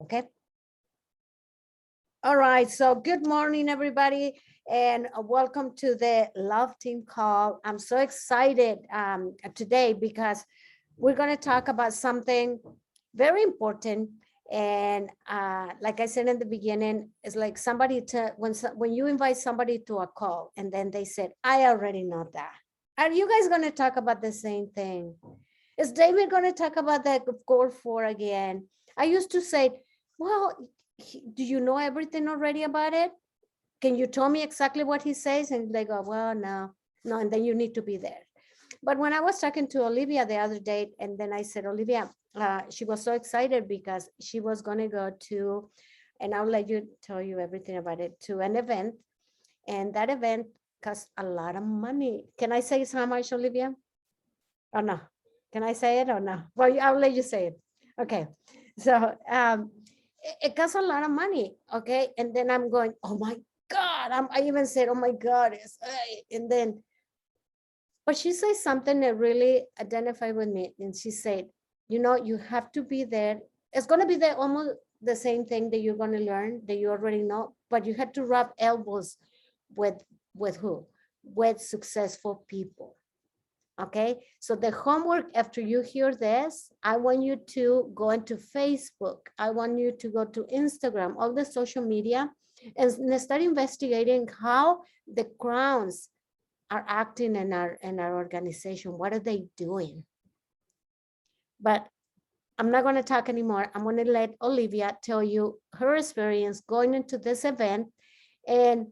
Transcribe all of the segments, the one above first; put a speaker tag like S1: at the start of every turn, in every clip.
S1: Okay. All right. So good morning, everybody, and welcome to the Love Team call. I'm so excited today because we're going to talk about something very important. And like I said in the beginning, it's like somebody when you invite somebody to a call and then they said, I already know that. Are you guys going to talk about the same thing? Is David going to talk about that goal 4 again? I used to say, well, do you know everything already about it? Can you tell me exactly what he says? And they go, well, no, and then you need to be there. But when I was talking to Olivia the other day, and then I said, Olivia, she was so excited because she was going to go to, and I'll let you tell you everything about it, to an event. And that event cost a lot of money. Can I say how much, Olivia? Or no? Can I say it or no? Well, I'll let you say it. Okay. So it costs a lot of money. Okay. And then I'm going, oh my God. I even said, oh my God. And then, but she said something that really identified with me. And she said, you know, you have to be there. It's going to be there almost the same thing that you're going to learn that you already know, but you have to rub elbows with who? With successful people. Okay, so the homework after you hear this, I want you to go into Facebook. I want you to go to Instagram, all the social media, and start investigating how the crowns are acting in our organization. What are they doing? But I'm not going to talk anymore. I'm going to let Olivia tell you her experience going into this event. And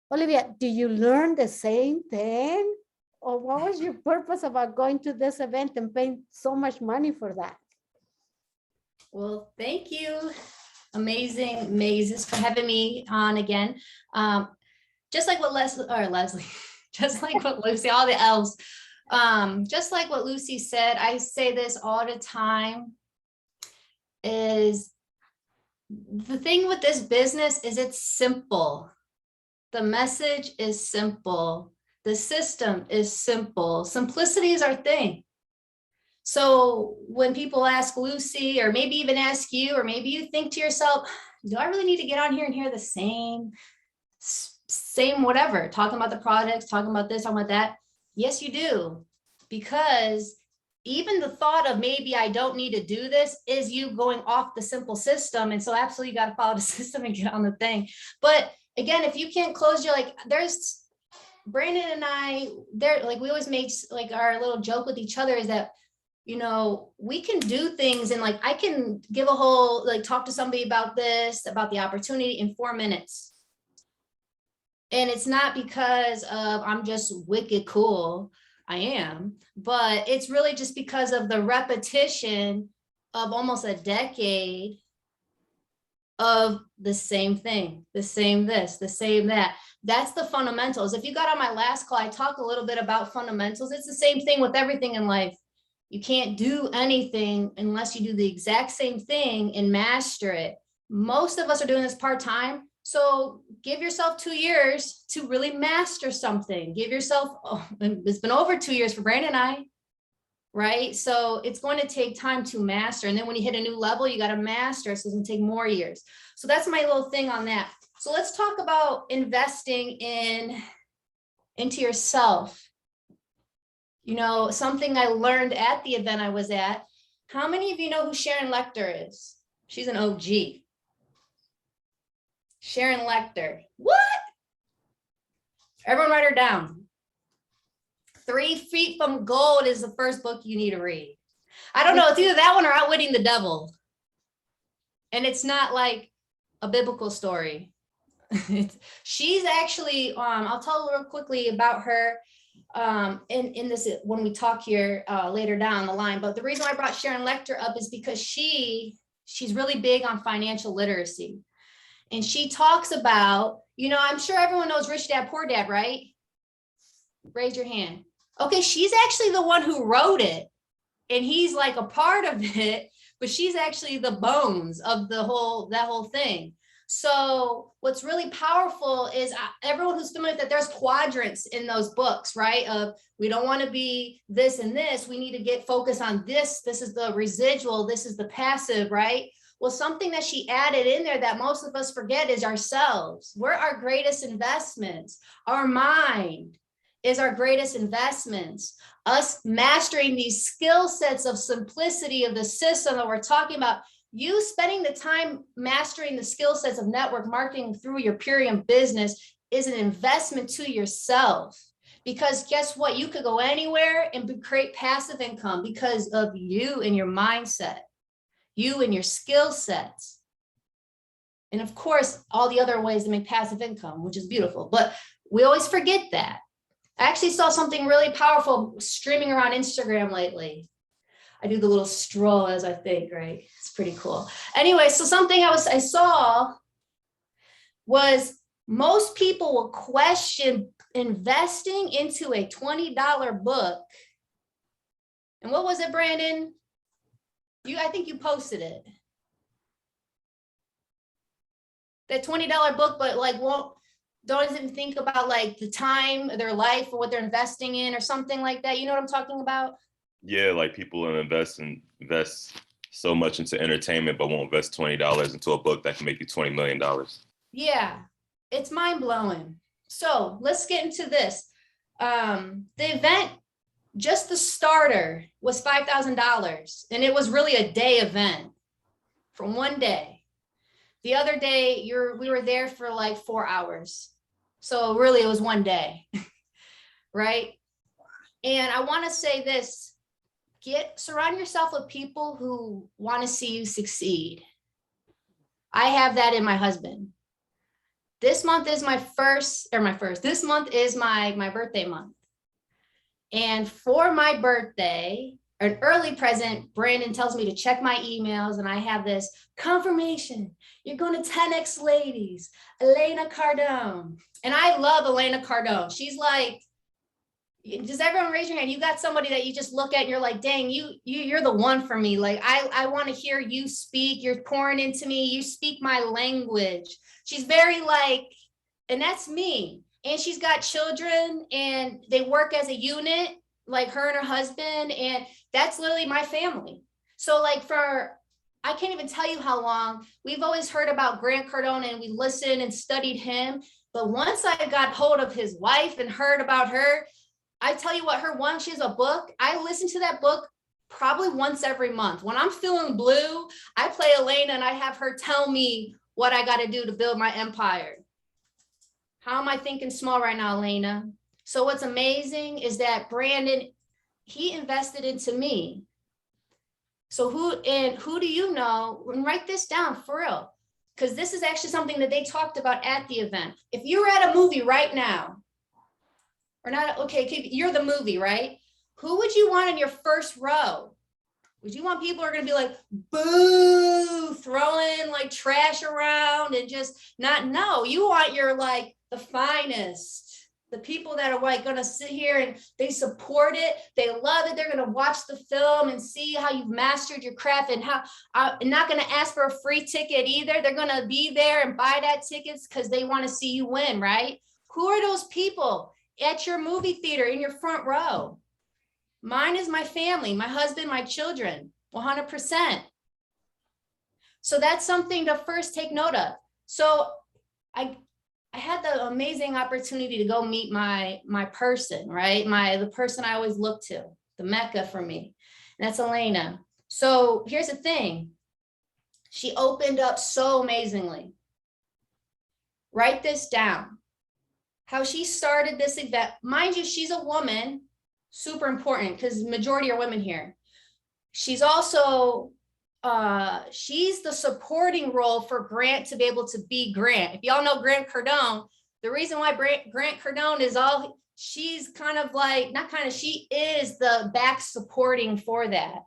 S1: Olivia, do you learn the same thing? Or what was your purpose about going to this event and paying so much money for that?
S2: Well, thank you. Amazing mazes for having me on again. Just like what Leslie, just like what Lucy, all the elves, just like what Lucy said, I say this all the time, is the thing with this business is it's simple. The message is simple. The system is simple. Simplicity is our thing. So when people ask Lucy, or maybe even ask you, or maybe you think to yourself, do I really need to get on here and hear the same whatever, talking about the products, talking about this, talking about that? Yes, you do. Because even the thought of maybe I don't need to do this is you going off the simple system. And so absolutely you got to follow the system and get on the thing. But again, if you can't close your, like, there's Brandon and I, they're like, we always make like our little joke with each other is that, you know, we can do things and like, I can give a whole, like talk to somebody about this, about the opportunity in 4 minutes. And it's not because of, I'm just wicked cool. I am, but it's really just because of the repetition of almost a decade of the same thing, the same this, the same that. That's the fundamentals. If you got on my last call, I talked a little bit about fundamentals. It's the same thing with everything in life. You can't do anything unless you do the exact same thing and master it. Most of us are doing this part-time. So give yourself 2 years to really master something. Give yourself, it's been over 2 years for Brandon and I, right? So it's going to take time to master. And then when you hit a new level, you got to master. So it's going to take more years. So that's my little thing on that. So let's talk about investing into yourself. You know, something I learned at the event I was at. How many of you know who Sharon Lecter is? She's an OG. Sharon Lecter. What? Everyone write her down. 3 Feet from Gold is the first book you need to read. I don't know, it's either that one or Outwitting the Devil. And it's not like a biblical story. She's actually, I'll tell real quickly about her in this when we talk here later down the line. But the reason why I brought Sharon Lecter up is because she's really big on financial literacy. And she talks about, you know, I'm sure everyone knows Rich Dad, Poor Dad, right? Raise your hand. Okay, she's actually the one who wrote it. And he's like a part of it, but she's actually the bones of that whole thing. So what's really powerful is everyone who's familiar with that, there's quadrants in those books, right? Of we don't want to be this and this. We need to get focused on this. This is the residual. This is the passive, right? Well, something that she added in there that most of us forget is ourselves. We're our greatest investments. Our mind is our greatest investments. Us mastering these skill sets of simplicity of the system that we're talking about, you spending the time mastering the skill sets of network marketing through your Purium business is an investment to yourself. Because guess what? You could go anywhere and create passive income because of you and your mindset, you and your skill sets. And of course, all the other ways to make passive income, which is beautiful. But we always forget that. I actually saw something really powerful streaming around Instagram lately. I do the little stroll as I think, right? It's pretty cool. Anyway, so something I saw was most people will question investing into a $20 book. And what was it, Brandon? I think you posted it. That $20 book, but like don't even think about like the time of their life or what they're investing in or something like that. You know what I'm talking about?
S3: Yeah, like people invest so much into entertainment, but won't invest $20 into a book that can make you $20 million.
S2: Yeah, it's mind blowing. So let's get into this. The event, just the starter was $5,000, and it was really a day event from one day. The other day, we were there for like 4 hours. So really it was one day, right? And I want to say this, surround yourself with people who want to see you succeed. I have that in my husband. This month is this month is my birthday month. And for my birthday, an early present, Brandon tells me to check my emails, and I have this confirmation. You're going to 10X Ladies, Elena Cardone. And I love Elena Cardone. She's like, does everyone raise your hand? You got somebody that you just look at and you're like, dang, you're the one for me. Like, I want to hear you speak. You're pouring into me. You speak my language. She's very like, and that's me. And she's got children and they work as a unit, like her and her husband. And that's literally my family. So like I can't even tell you how long we've always heard about Grant Cardone and we listened and studied him. But once I got hold of his wife and heard about her, I tell you what, she has a book. I listen to that book probably once every month. When I'm feeling blue, I play Elena and I have her tell me what I got to do to build my empire. How am I thinking small right now, Elena? So what's amazing is that Brandon, he invested into me. So who do you know? And write this down for real, because this is actually something that they talked about at the event. If you were at a movie right now, or not, okay, you're the movie, right? Who would you want in your first row? Would you want people who are going to be like, boo, throwing like trash around and just not know? You want your like the finest, the people that are like going to sit here and they support it. They love it. They're going to watch the film and see how you've mastered your craft and how I'm not going to ask for a free ticket either. They're going to be there and buy that tickets because they want to see you win, right? Who are those people at your movie theater in your front row? Mine is my family, my husband, my children, 100%. So that's something to first take note of. So I had the amazing opportunity to go meet my person, right? The person I always look to, the Mecca for me. And that's Elena. So here's the thing. She opened up so amazingly. Write this down. How she started this event. Mind you, she's a woman, super important because majority are women here. She's also, she's the supporting role for Grant to be able to be Grant. If y'all know Grant Cardone, the reason why Grant Cardone is she's kind of like, she is the back supporting for that.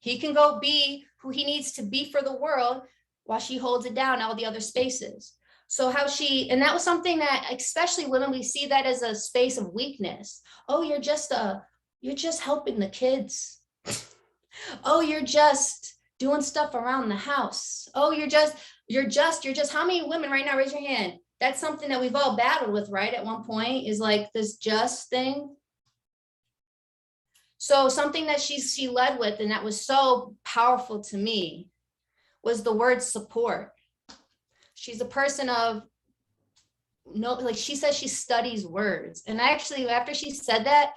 S2: He can go be who he needs to be for the world while she holds it down all the other spaces. So and that was something that, especially women, we see that as a space of weakness. Oh, you're just helping the kids. Oh, you're just doing stuff around the house. Oh, you're just, how many women right now, raise your hand? That's something that we've all battled with, right? At one point is like this just thing. So something that she led with, and that was so powerful to me, was the word support. She's a person of no, like she says she studies words. And actually, after she said that,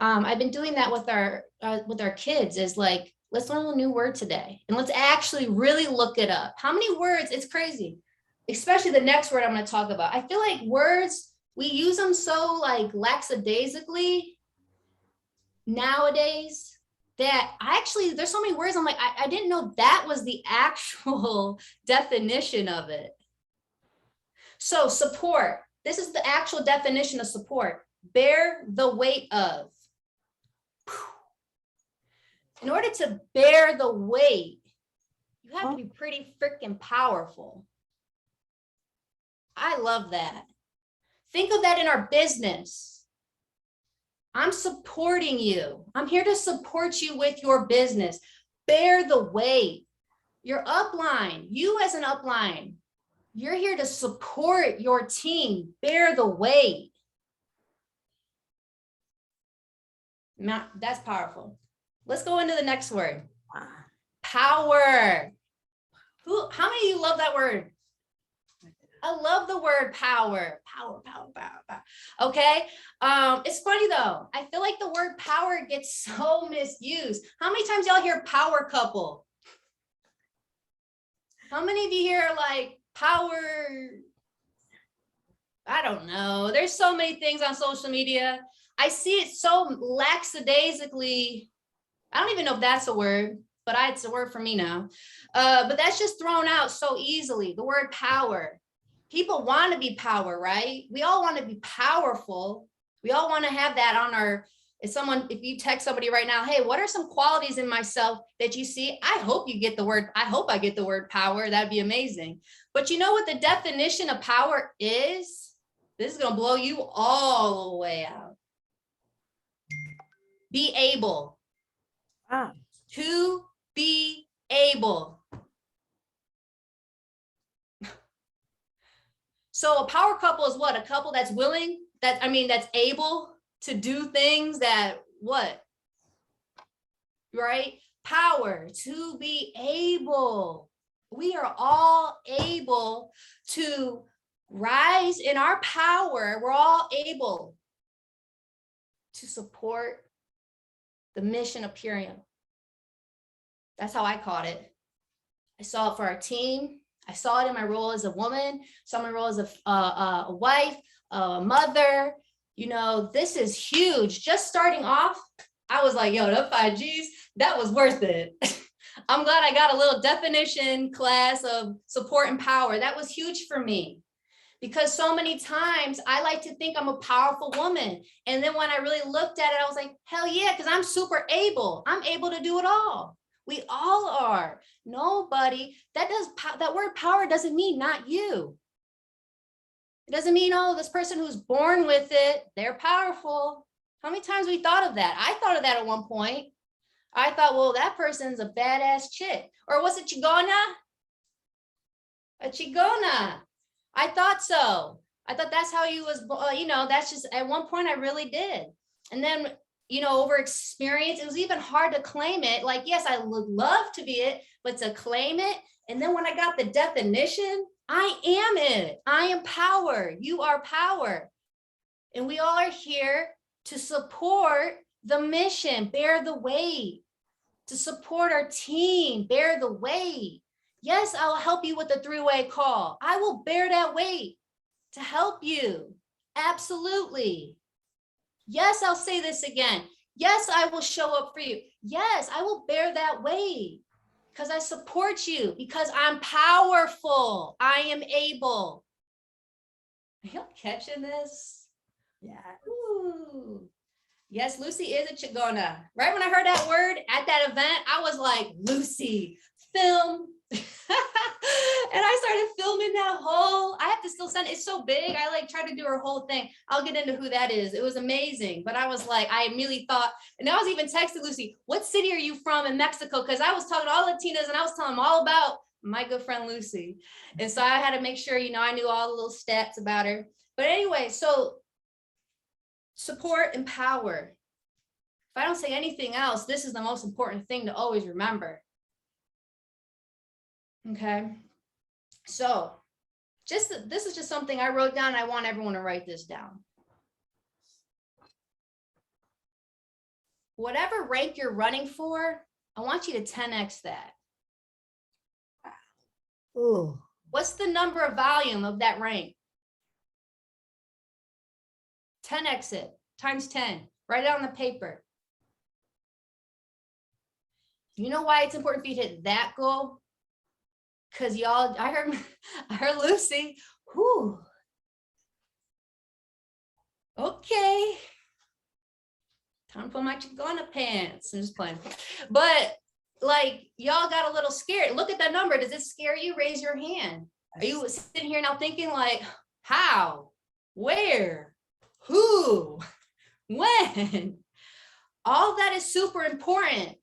S2: I've been doing that with our kids is like, let's learn a new word today. And let's actually really look it up. How many words? It's crazy. Especially the next word I'm going to talk about. I feel like words, we use them so like lackadaisically nowadays that there's so many words. I'm like, I didn't know that was the actual definition of it. So support, this is the actual definition of support. Bear the weight of. In order to bear the weight, you have to be pretty freaking powerful. I love that. Think of that in our business. I'm supporting you. I'm here to support you with your business. Bear the weight. Your upline, you as an upline, you're here to support your team. Bear the weight. Now, that's powerful. Let's go into the next word. Power. How many of you love that word? I love the word power. Power. Okay. It's funny though. I feel like the word power gets so misused. How many times y'all hear power couple? How many of you hear like power? I don't know. There's so many things on social media. I see it so lackadaisically. I don't even know if that's a word, but it's a word for me now. But that's just thrown out so easily. The word power. People want to be power, right? We all want to be powerful. We all want to have that on our, if you text somebody right now, hey, what are some qualities in myself that you see? I hope I get the word power. That'd be amazing. But you know what the definition of power is? This is going to blow you all the way out. Be able. To be able. So a power couple is what? A couple that's willing, that's able to do things that what? Right? Power, to be able. We are all able to rise in our power. We're all able to support the mission of Purium. That's how I caught it. I saw it for our team. I saw it in my role as a woman, saw my role as a wife, a mother. You know, this is huge. Just starting off, I was like, yo, that 5Gs, that was worth it. I'm glad I got a little definition class of support and power. That was huge for me. Because so many times I like to think I'm a powerful woman. And then when I really looked at it, I was like, hell yeah, because I'm super able. I'm able to do it all. We all are. Nobody, that word power doesn't mean not you. It doesn't mean, oh, this person who's born with it, they're powerful. How many times we thought of that? I thought of that at one point. I thought, well, that person's a badass chick. Or was it chigona? A chigona. I thought so. I thought that's how he was, that's just at one point I really did. And then, over experience, it was even hard to claim it. Like, yes, I would love to be it, but to claim it. And then when I got the definition, I am it. I am power. You are power. And we all are here to support the mission, bear the weight, to support our team, bear the weight. Yes, I'll help you with the 3-way call. I will bear that weight to help you. Absolutely. Yes, I'll say this again. Yes, I will show up for you. Yes, I will bear that weight because I support you, because I'm powerful. I am able. Are you catching this?
S1: Yeah.
S2: Ooh. Yes, Lucy is a chigona. Right when I heard that word at that event, I was like, Lucy, film. And I started filming that whole, I have to still send it. It's so big. I tried to do her whole thing. I'll get into who that is. It was amazing. But I was like, I immediately thought, and I was even texting Lucy, what city are you from in Mexico? Because I was talking to all Latinas and I was telling them all about my good friend Lucy. And so I had to make sure, I knew all the little stats about her. But anyway, so support and power. If I don't say anything else, this is the most important thing to always remember. Okay. So this is just something I wrote down. I want everyone to write this down. Whatever rank you're running for, I want you to 10x that.
S1: Ooh.
S2: What's the number of volume of that rank? 10x it times 10. Write it on the paper. You know why it's important for you to hit that goal? Because y'all, I heard Lucy. Whew. Okay. Time to put my Chicana pants. I'm just playing. But like, y'all got a little scared. Look at that number. Does it scare you? Raise your hand. Are you sitting here now thinking like, how, where, who, when? All that is super important.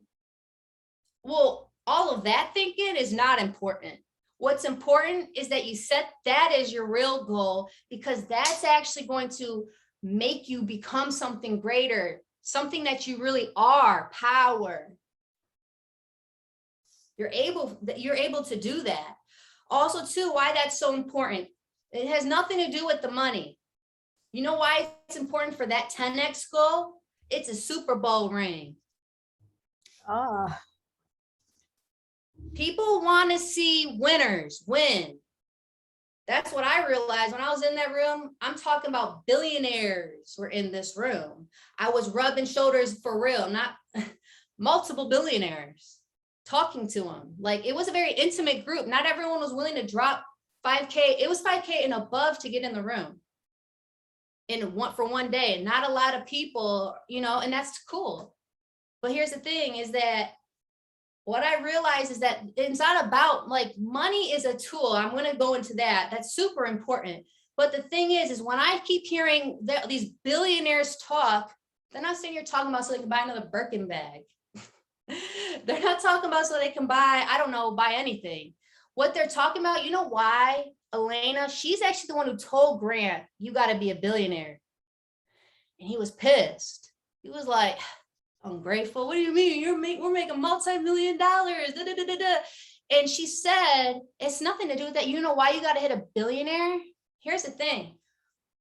S2: Well, all of that thinking is not important. What's important is that you set that as your real goal, because that's actually going to make you become something greater, something that you really are, power. You're able to do that. Also, too, why that's so important. It has nothing to do with the money. You know why it's important for that 10x goal? It's a Super Bowl ring.
S1: Oh.
S2: People want to see winners win. That's what I realized when I was in that room. I'm talking about billionaires were in this room. I was rubbing shoulders for real, not multiple billionaires, talking to them. Like, it was a very intimate group. Not everyone was willing to drop 5K. It was 5K and above to get in the room for one day. And not a lot of people, you know, and that's cool. But here's the thing is that what I realize is that it's not about, like, money is a tool. I'm going to go into that. That's super important. But the thing is when I keep hearing these billionaires talk, they're not saying you're talking about so they can buy another Birkin bag. They're not talking about so they can buy, I don't know, buy anything. What they're talking about, you know why? Elena, she's actually the one who told Grant, you got to be a billionaire. And he was pissed. He was like, ungrateful. What do you mean? We're making multi-million-dollars. Da, da, da, da, da. And she said, it's nothing to do with that. You know why you got to hit a billionaire? Here's the thing.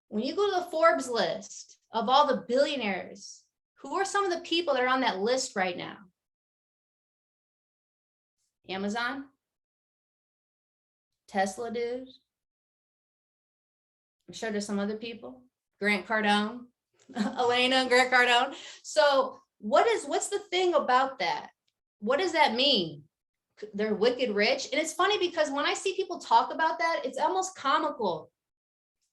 S2: When you go to the Forbes list of all the billionaires, who are some of the people that are on that list right now? Amazon, Tesla dude. I'm sure there's some other people. Grant Cardone, Elena, Grant Cardone. So what's the thing about that? What does that mean? They're wicked rich. And it's funny because when I see people talk about that, it's almost comical.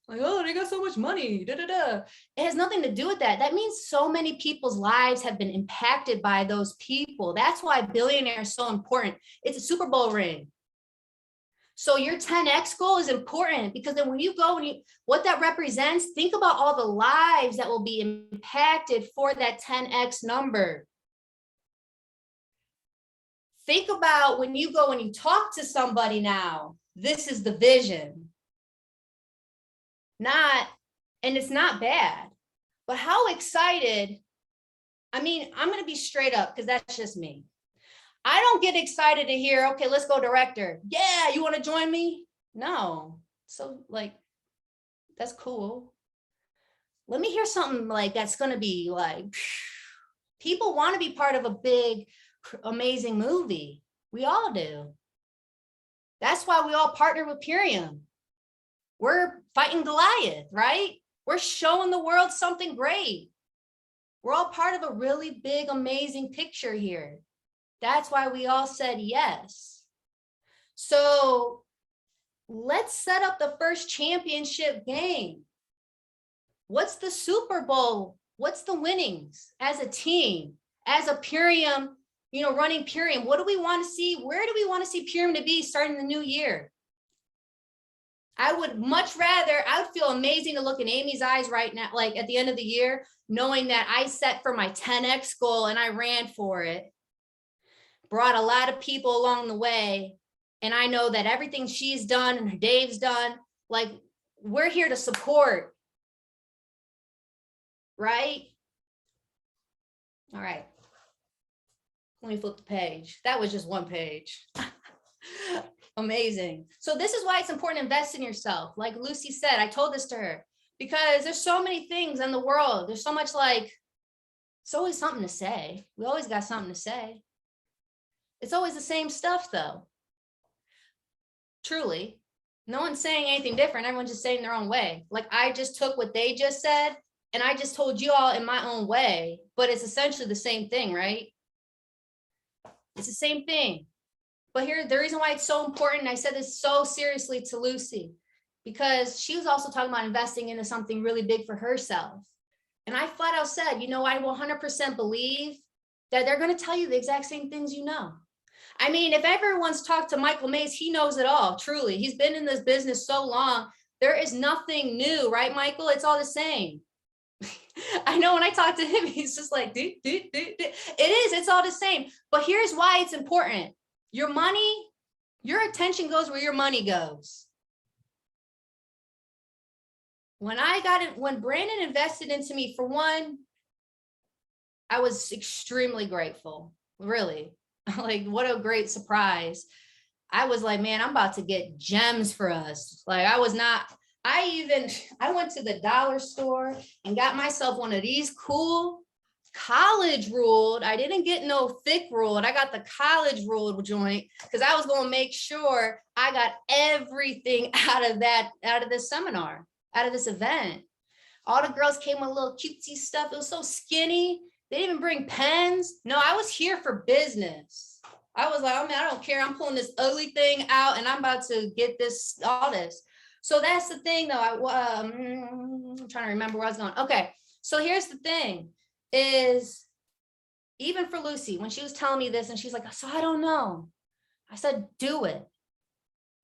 S2: Like, oh, they got so much money. Da, da, da. It has nothing to do with that. That means so many people's lives have been impacted by those people. That's why billionaire is so important. It's a Super Bowl ring. So your 10x goal is important because then when you go and what that represents, think about all the lives that will be impacted for that 10x number. Think about when you go and you talk to somebody now, this is the vision. And it's not bad, but how excited, I mean, I'm going to be straight up because that's just me. I don't get excited to hear, okay, let's go director. Yeah, you want to join me? No. So like, that's cool. Let me hear something like that's going to be like, people want to be part of a big, amazing movie. We all do. That's why we all partner with Purium. We're fighting Goliath, right? We're showing the world something great. We're all part of a really big, amazing picture here. That's why we all said yes. So let's set up the first championship game. What's the Super Bowl? What's the winnings as a team, as a Purium, you know, running Purium? What do we want to see? Where do we want to see Purium to be starting the new year? I would much rather, I would feel amazing to look in Amy's eyes right now, like at the end of the year, knowing that I set for my 10x goal and I ran for it, brought a lot of people along the way. And I know that everything she's done and Dave's done, like we're here to support. Right? All right. Let me flip the page. That was just one page. Amazing. So this is why it's important to invest in yourself. Like Lucy said, I told this to her, because there's so many things in the world. There's so much, like, it's always something to say. We always got something to say. It's always the same stuff though. Truly. No one's saying anything different. Everyone's just saying their own way. Like I just took what they just said and I just told you all in my own way, but it's essentially the same thing, right? It's the same thing. But here, the reason why it's so important, and I said this so seriously to Lucy, because she was also talking about investing into something really big for herself. And I flat out said, you know, I 100% believe that they're going to tell you the exact same things you know. I mean, if everyone's talked to Michael Mays, he knows it all, truly. He's been in this business so long. There is nothing new, right, Michael? It's all the same. I know when I talk to him, he's just like, do. It is, it's all the same. But here's why it's important. Your money, your attention goes where your money goes. When I got it, when Brandon invested into me, for one, I was extremely grateful, really. Like, what a great surprise. I was like, man, I'm about to get gems for us. Like, I went to the dollar store and got myself one of these cool college ruled. I didn't get no thick ruled. I got the college ruled joint because I was going to make sure I got everything out of this seminar, out of this event. All the girls came with little cutesy stuff. It was so skinny. They didn't even bring pens. No, I was here for business. I was like, oh man, I don't care. I'm pulling this ugly thing out and I'm about to get this, all this. So that's the thing though. I'm trying to remember where I was going. Okay. So here's the thing is, even for Lucy, when she was telling me this and she's like, so I don't know. I said, do it.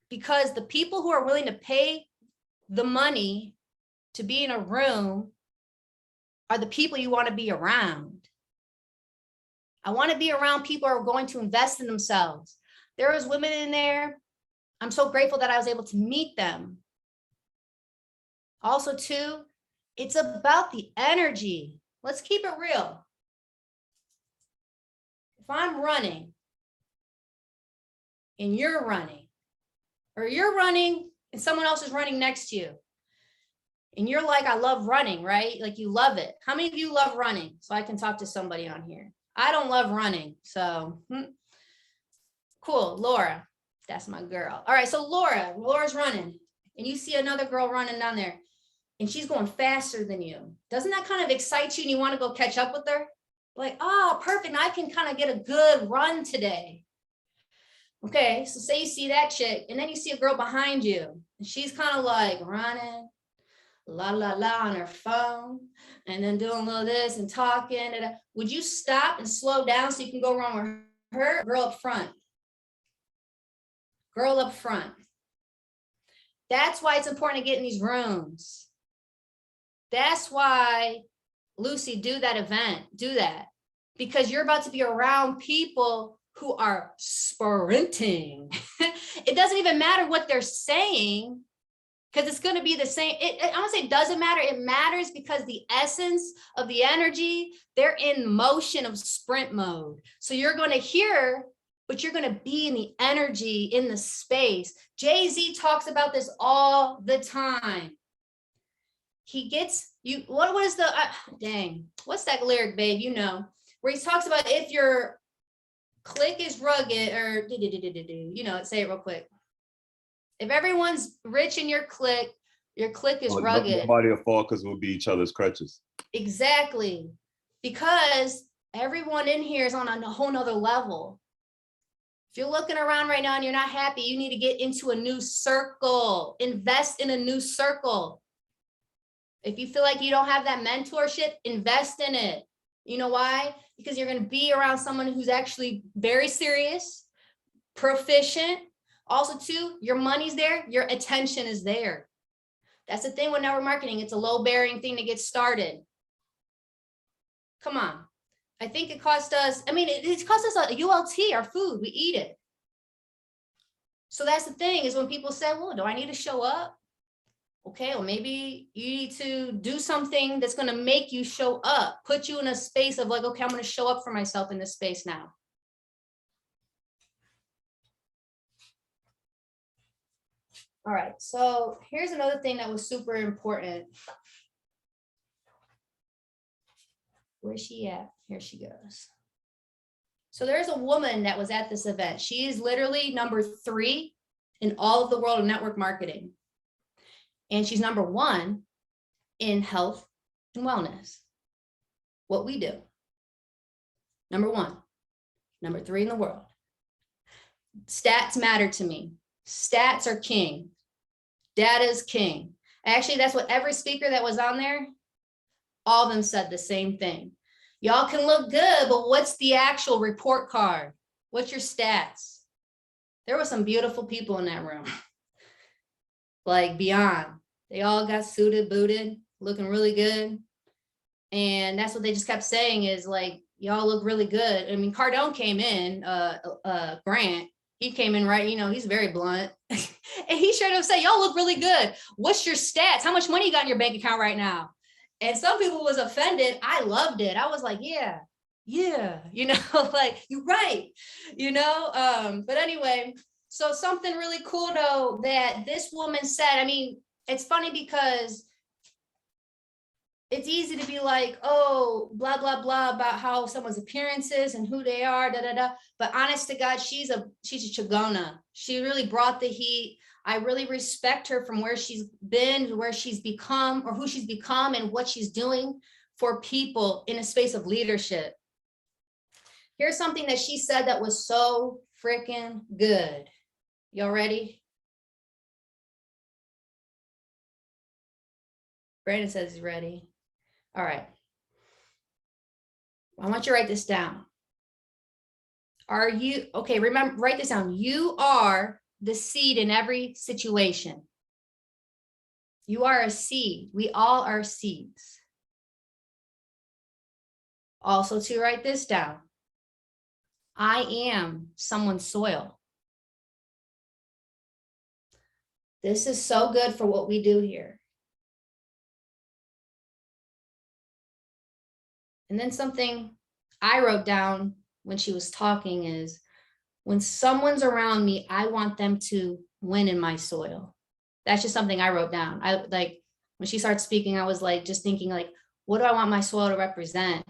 S2: Because the people who are willing to pay the money to be in a room are the people you want to be around. I want to be around people who are going to invest in themselves. There was women in there. I'm so grateful that I was able to meet them. Also, too, it's about the energy. Let's keep it real. If I'm running and you're running, or you're running and someone else is running next to you, and you're like, I love running, right? Like you love it. How many of you love running? So I can talk to somebody on here. I don't love running. So cool. Laura, that's my girl. All right. So Laura's running and you see another girl running down there and she's going faster than you. Doesn't that kind of excite you and you want to go catch up with her? Like, oh, perfect. I can kind of get a good run today. Okay. So say you see that chick and then you see a girl behind you and she's kind of like running, la, la, la on her phone and then doing a little this and talking. Would you stop and slow down so you can go wrong with her? Girl up front. Girl up front. That's why it's important to get in these rooms. That's why, Lucy, do that event. Do that. Because you're about to be around people who are sprinting. It doesn't even matter what they're saying, because it's going to be the same. I don't say it doesn't matter. It matters because the essence of the energy, they're in motion of sprint mode. So you're going to hear, but you're going to be in the energy, in the space. Jay-Z talks about this all the time. He gets you. What is the, dang, what's that lyric, babe? You know, where he talks about if your clique is rugged or, you know, say it real quick. If everyone's rich in your clique is rugged.
S3: Nobody will fall because we'll be each other's crutches.
S2: Exactly. Because everyone in here is on a whole nother level. If you're looking around right now and you're not happy, you need to get into a new circle. Invest in a new circle. If you feel like you don't have that mentorship, invest in it. You know why? Because you're going to be around someone who's actually very serious, proficient. Also, too, your money's there, your attention is there. That's the thing with network marketing. It's a low-bearing thing to get started. Come on. I think it cost us, it cost us a ULT, our food, we eat it. So that's the thing is when people say, well, do I need to show up? Okay, well, maybe you need to do something that's going to make you show up, put you in a space of like, okay, I'm going to show up for myself in this space now. All right, so here's another thing that was super important. Where's she at? Here she goes. So there's a woman that was at this event. She is literally number 3 in all of the world of network marketing. And she's number 1 in health and wellness. What we do. Number 1, number 3 in the world. Stats matter to me. Stats are king. Data is king. Actually, that's what every speaker that was on there, all of them said the same thing. Y'all can look good, but what's the actual report card? What's your stats? There were some beautiful people in that room. Like beyond. They all got suited, booted, looking really good. And that's what they just kept saying is like, y'all look really good. I mean, Cardone came in, Grant, he came in right, you know, he's very blunt. And he straight up said, y'all look really good. What's your stats? How much money you got in your bank account right now? And some people was offended. I loved it. I was like, yeah, you know, like, you're right, you know? But anyway, so something really cool though, that this woman said, I mean, it's funny because it's easy to be like, oh, blah, blah, blah about how someone's appearance is and who they are, da, da, da. But honest to God, she's a Chagona. She really brought the heat. I really respect her from where she's been to where she's become or who she's become and what she's doing for people in a space of leadership. Here's something that she said that was so freaking good. Y'all ready? Brandon says he's ready. All right. I want you to write this down. Are you, okay, remember, write this down. You are the seed in every situation. You are a seed. We all are seeds. Also to write this down. I am someone's soil. This is so good for what we do here. And then something I wrote down when she was talking is, when someone's around me, I want them to win in my soil. That's just something I wrote down. I like, when she started speaking, I was like, just thinking like, what do I want my soil to represent?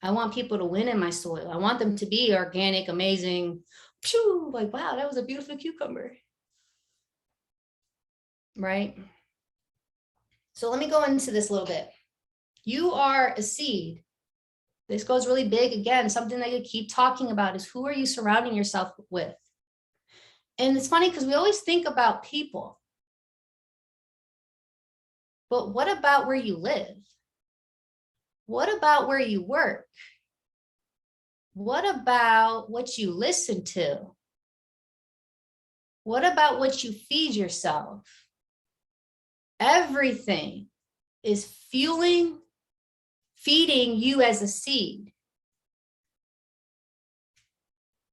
S2: I want people to win in my soil. I want them to be organic, amazing. Phew, like, wow, that was a beautiful cucumber. Right? So let me go into this a little bit. You are a seed. This goes really big. Again, something that you keep talking about is who are you surrounding yourself with? And it's funny because we always think about people. But what about where you live? What about where you work? What about what you listen to? What about what you feed yourself? Everything is feeding you as a seed.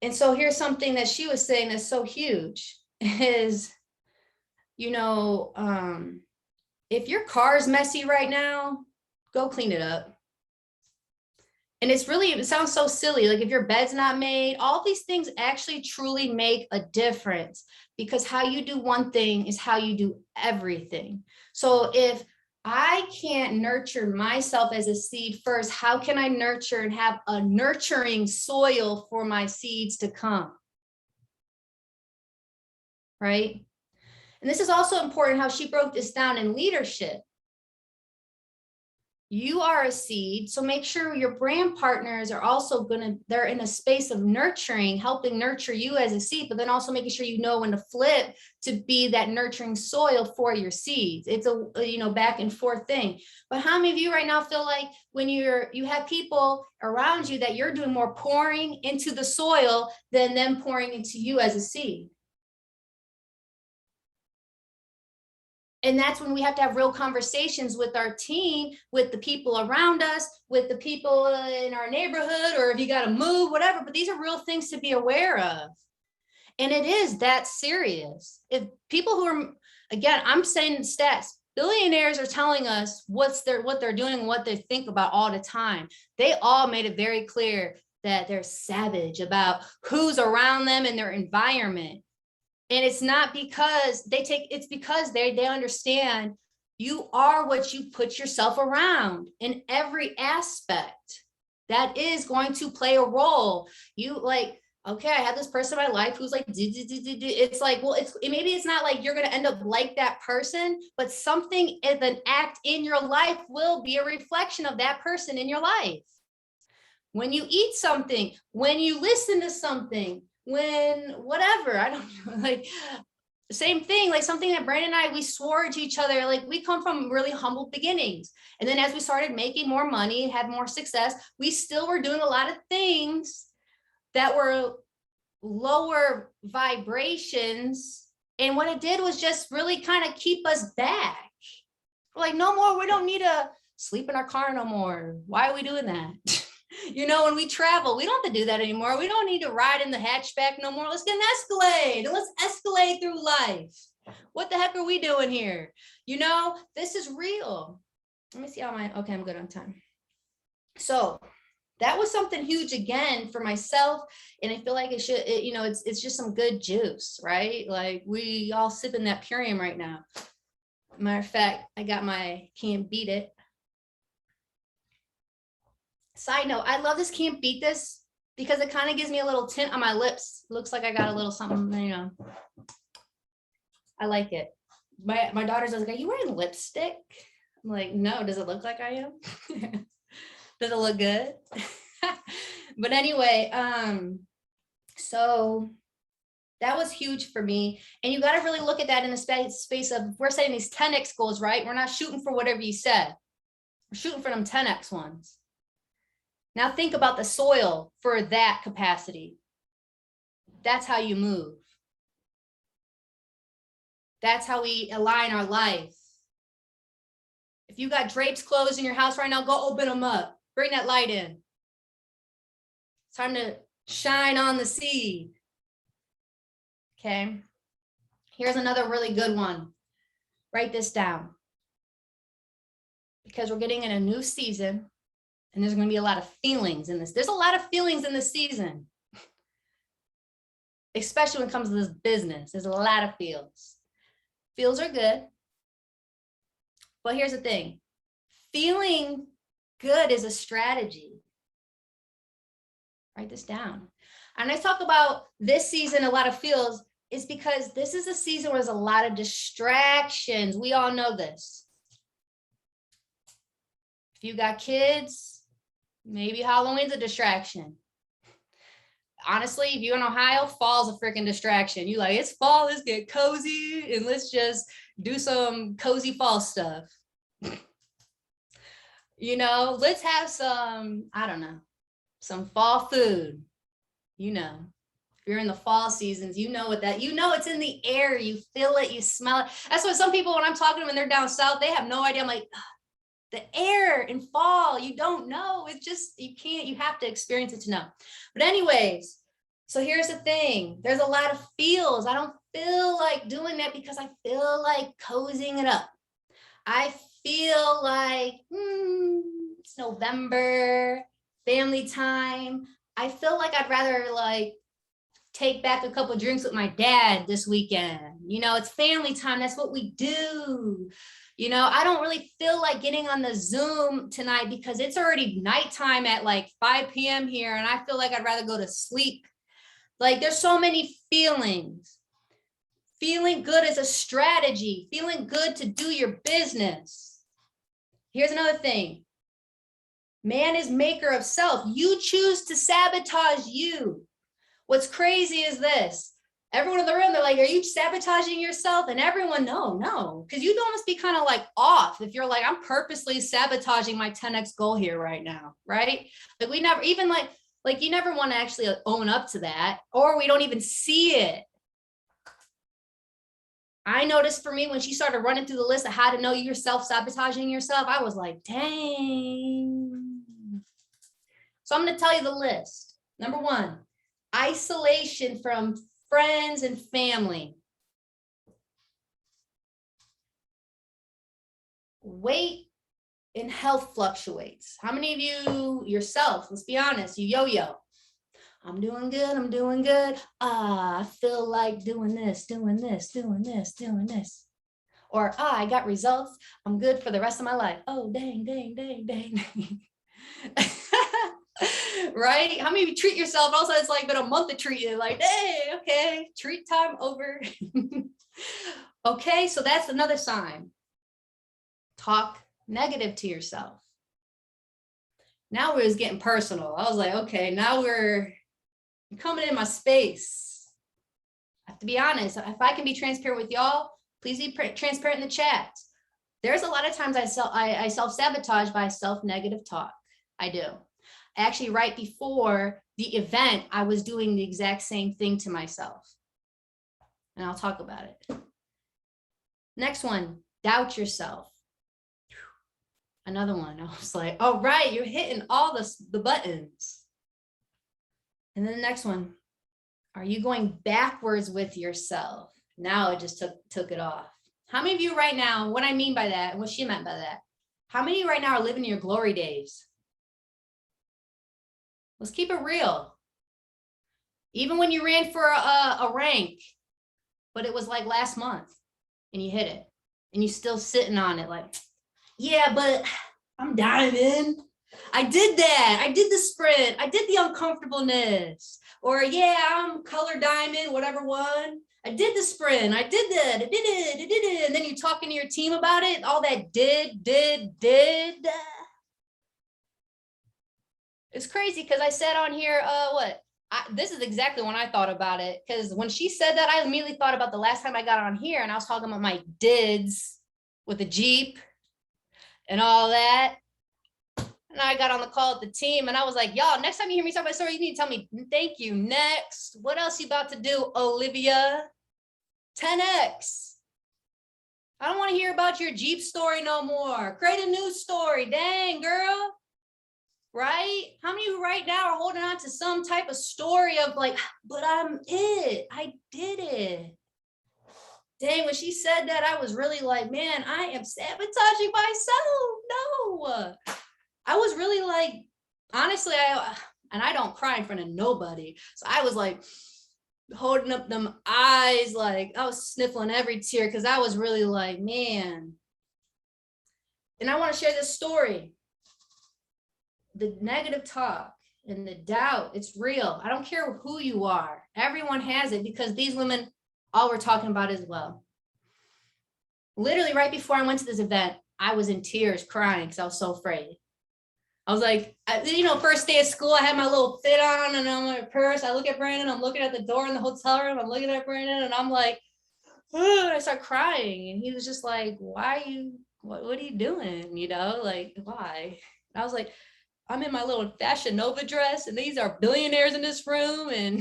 S2: And so here's something that she was saying that's so huge is, you know, if your car's messy right now, go clean it up. And it's really, it sounds so silly. Like if your bed's not made, all these things actually truly make a difference because how you do one thing is how you do everything. So if I can't nurture myself as a seed first, how can I nurture and have a nurturing soil for my seeds to come? Right? And this is also important how she broke this down in leadership. You are a seed, so make sure your brand partners are also they're in a space of nurturing, helping nurture you as a seed, but then also making sure you know when to flip to be that nurturing soil for your seeds. It's a, you know, back and forth thing. But how many of you right now feel like when you have people around you that you're doing more pouring into the soil than them pouring into you as a seed? And that's when we have to have real conversations with our team, with the people around us, with the people in our neighborhood, or if you got to move, whatever. But these are real things to be aware of. And it is that serious. If people who are, again, I'm saying stats, billionaires are telling us what they're doing, what they think about all the time. They all made it very clear that they're savage about who's around them and their environment. And it's not because it's because they understand you are what you put yourself around in every aspect. That is going to play a role. You like, okay, I have this person in my life who's like, it's like, well, maybe it's not like you're going to end up like that person, but something, an act in your life will be a reflection of that person in your life. When you eat something, when you listen to something, when whatever, I don't know, like same thing, like something that Brandon and I, we swore to each other, like we come from really humble beginnings. And then as we started making more money, had more success, we still were doing a lot of things that were lower vibrations. And what it did was just really kind of keep us back. We're like, no more, we don't need to sleep in our car no more. Why are we doing that? You know, when we travel, we don't have to do that anymore. We don't need to ride in the hatchback no more. Let's get an Escalade. Let's escalate through life. What the heck are we doing here? You know, this is real. Let me see how okay, I'm good on time. So that was something huge again for myself. And I feel like you know, it's just some good juice, right? Like we all sipping that Purium right now. Matter of fact, I got my Can't Beat It. Side note, I love this Can't Beat This because it kind of gives me a little tint on my lips. Looks like I got a little something, you know. I like it. My daughter's like, are you wearing lipstick? I'm like, no, does it look like I am? Does it look good? But anyway, so that was huge for me. And you got to really look at that in the space of, we're setting these 10X goals, right? We're not shooting for whatever you said. We're shooting for them 10X ones. Now think about the soil for that capacity. That's how you move. That's how we align our life. If you got drapes closed in your house right now, go open them up. Bring that light in. It's time to shine on the seed. Okay. Here's another really good one. Write this down. Because we're getting in a new season. And there's going to be a lot of feelings in this. There's a lot of feelings in this season, especially when it comes to this business. There's a lot of feels. Feels are good. But here's the thing. Feeling good is a strategy. Write this down. And I talk about this season, a lot of feels, is because this is a season where there's a lot of distractions. We all know this. If you got kids, maybe Halloween's a distraction. Honestly, if you're in Ohio, fall's a freaking distraction. You like, it's fall, let's get cozy and let's just do some cozy fall stuff. You know, let's have some, I don't know, some fall food. You know, if you're in the fall seasons, you know what that, you know, it's in the air, you feel it, you smell it. That's what some people, when I'm talking to them and they're down south, they have no idea. I'm like, the air in fall, you don't know. It's just, you can't, you have to experience it to know. But anyways, so here's the thing. There's a lot of feels. I don't feel like doing that because I feel like cozying it up. I feel like, it's November, family time. I feel like I'd rather like take back a couple of drinks with my dad this weekend. You know, it's family time. That's what we do. You know, I don't really feel like getting on the Zoom tonight because it's already nighttime at like 5 p.m. here. And I feel like I'd rather go to sleep. Like there's so many feelings. Feeling good is a strategy. Feeling good to do your business. Here's another thing. Man is maker of self. You choose to sabotage you. What's crazy is this. Everyone in the room, they're like, are you sabotaging yourself? And everyone, no. Because you'd almost be kind of like off if you're like, I'm purposely sabotaging my 10X goal here right now, right? Like we never even like you never want to actually own up to that, or we don't even see it. I noticed for me when she started running through the list of how to know you're self-sabotaging yourself, I was like, dang. So I'm going to tell you the list. Number 1, isolation from friends and family. Weight and health fluctuates. How many of you yourself, let's be honest, you yo-yo? I'm doing good. I'm doing good. I feel like doing this, doing this, doing this, doing this. Or I got results. I'm good for the rest of my life. Oh, dang, dang, dang, dang. Right? How many of you treat yourself? Also, it's like been a month of treating. Like, hey, okay, treat time over. Okay, so that's another sign. Talk negative to yourself. Now we're just getting personal. I was like, okay, now we're coming in my space. I have to be honest. If I can be transparent with y'all, please be transparent in the chat. There's a lot of times I self-sabotage by self-negative talk. I do. Actually, right before the event, I was doing the exact same thing to myself. And I'll talk about it. Next one, doubt yourself. Another one. I was like, all right, you're hitting all the buttons. And then the next one, are you going backwards with yourself? Now it just took it off. How many of you right now, what I mean by that, and what she meant by that, how many of you right now are living your glory days? Let's keep it real. Even when you ran for a rank, but it was like last month and you hit it and you still sitting on it like, yeah, but I'm diving. I did that. I did the sprint. I did the uncomfortableness. Or yeah, I'm color diamond, whatever one. I did the sprint. I did that. I did it. And then you're talking to your team about it. All that did. It's crazy because I said on here, this is exactly when I thought about it. Because when she said that, I immediately thought about the last time I got on here and I was talking about my dids with the Jeep and all that. And I got on the call with the team and I was like, y'all, next time you hear me talk about story, you need to tell me, thank you. Next. What else you about to do, Olivia? 10X. I don't want to hear about your Jeep story no more. Create a new story. Dang, girl. Right? How many of you right now are holding on to some type of story of like, but I'm it. I did it. Dang, when she said that, I was really like, man, I am sabotaging myself. No. I was really like, honestly, I don't cry in front of nobody. So I was like holding up them eyes, like I was sniffling every tear because I was really like, man. And I want to share this story. The negative talk and the doubt, it's real. I don't care who you are. Everyone has it because these women all were talking about as well. Literally right before I went to this event, I was in tears crying because I was so afraid. I was like, first day of school, I had my little fit on and I'm in my purse. I look at Brandon, I'm looking at the door in the hotel room. I'm looking at Brandon and I'm like, oh, and I start crying. And he was just like, why are you, what are you doing? Like, why? And I was like, I'm in my little Fashion Nova dress and these are billionaires in this room. And,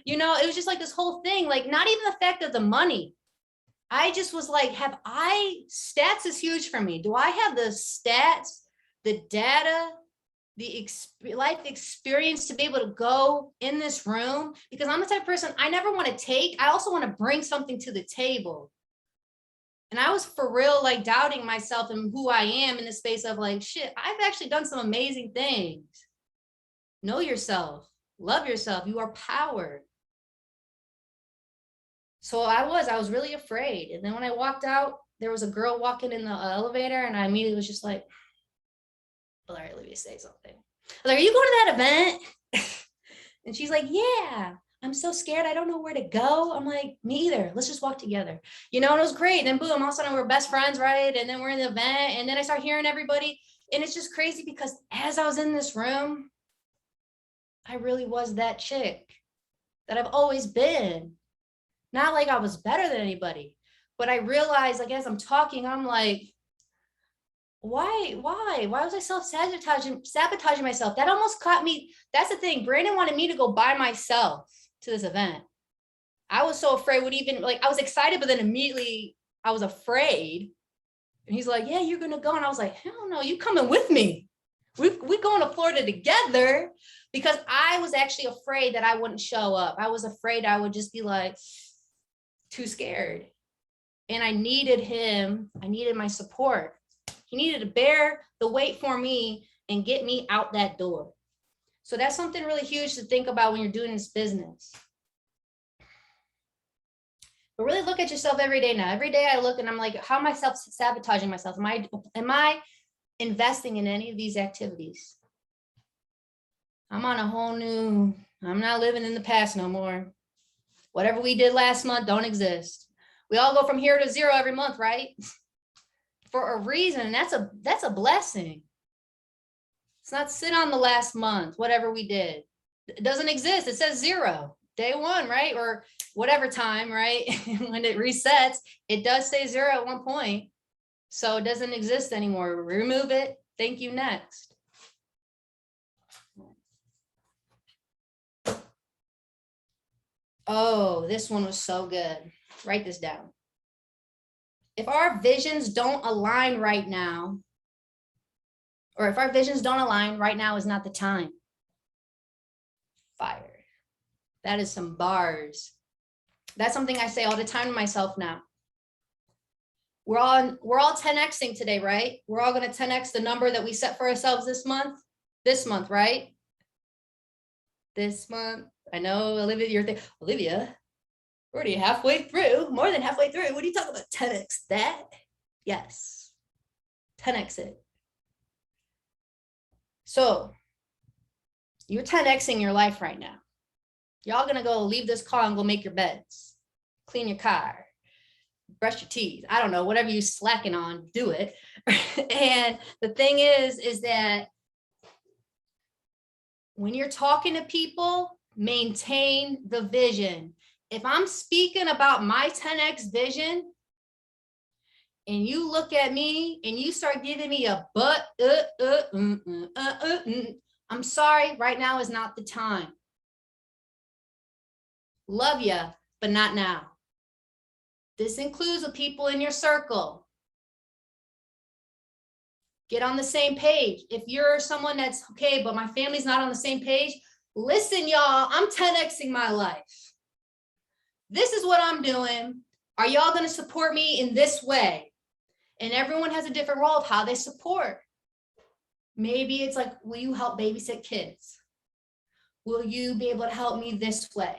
S2: it was just like this whole thing, like not even the fact of the money. I just was like, stats is huge for me. Do I have the stats, the data, the life experience to be able to go in this room? Because I'm the type of person, I never want to take, I also want to bring something to the table. And I was for real, like doubting myself and who I am in the space of like, shit, I've actually done some amazing things. Know yourself, love yourself, you are powered. So I was really afraid. And then when I walked out, there was a girl walking in the elevator and I immediately was just like, all right, Olivia, say something. I was like, are you going to that event? And she's like, yeah, I'm so scared. I don't know where to go. I'm like, me either. Let's just walk together. And it was great. And then boom, all of a sudden we're best friends, right? And then we're in the event. And then I start hearing everybody. And it's just crazy because as I was in this room, I really was that chick that I've always been. Not like I was better than anybody, but I realized like as I'm talking, I'm like, why was I sabotaging myself? That almost caught me. That's the thing. Brandon wanted me to go by myself to this event. I was so afraid I was excited, but then immediately I was afraid. And he's like, yeah, you're going to go. And I was like, hell no, you coming with me. We going to Florida together, because I was actually afraid that I wouldn't show up. I was afraid I would just be like too scared. And I needed him. I needed my support. He needed to bear the weight for me and get me out that door. So that's something really huge to think about when you're doing this business. But really look at yourself every day now. Every day I look and I'm like, how am I self-sabotaging myself? Am I investing in any of these activities? I'm on a whole new, I'm not living in the past no more. Whatever we did last month don't exist. We all go from here to zero every month, right? For a reason, and that's a blessing. It's not sit on the last month, whatever we did. It doesn't exist. It says zero, day one, right? Or whatever time, right? When it resets, it does say zero at one point. So it doesn't exist anymore. Remove it. Thank you, next. Oh, this one was so good. Write this down. If our visions don't align right now, or if our visions don't align, right now is not the time. Fire. That is some bars. That's something I say all the time to myself now. We're all 10xing today, right? We're all going to 10x the number that we set for ourselves this month. This month, right? This month. I know, Olivia, you're thinking, Olivia, we're already halfway through, more than halfway through. What are you talking about? 10x that? Yes. 10x it. So you're 10xing your life right now. Y'all gonna go leave this car and go make your beds, clean your car, brush your teeth. I don't know, whatever you slacking on, do it. And the thing is that when you're talking to people, maintain the vision. If I'm speaking about my 10x vision and you look at me and you start giving me a but, I'm sorry, right now is not the time. Love ya, but not now. This includes the people in your circle. Get on the same page. If you're someone that's okay, but my family's not on the same page, listen, y'all, I'm 10xing my life. This is what I'm doing. Are y'all going to support me in this way? And everyone has a different role of how they support. Maybe it's like, will you help babysit kids? Will you be able to help me this way?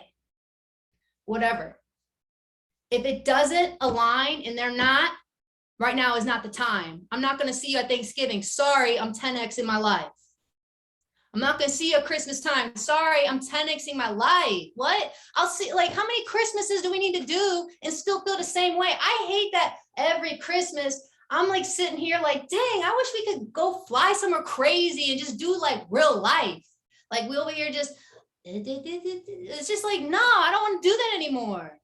S2: Whatever. If it doesn't align and they're not, right now is not the time. I'm not going to see you at Thanksgiving. Sorry, I'm 10xing my life. I'm not going to see you at Christmas time. Sorry, I'm 10xing my life. What? I'll see, like, how many Christmases do we need to do and still feel the same way? I hate that every Christmas I'm like sitting here like, dang, I wish we could go fly somewhere crazy and just do like real life. Like we over here just, it's just like, no, I don't want to do that anymore.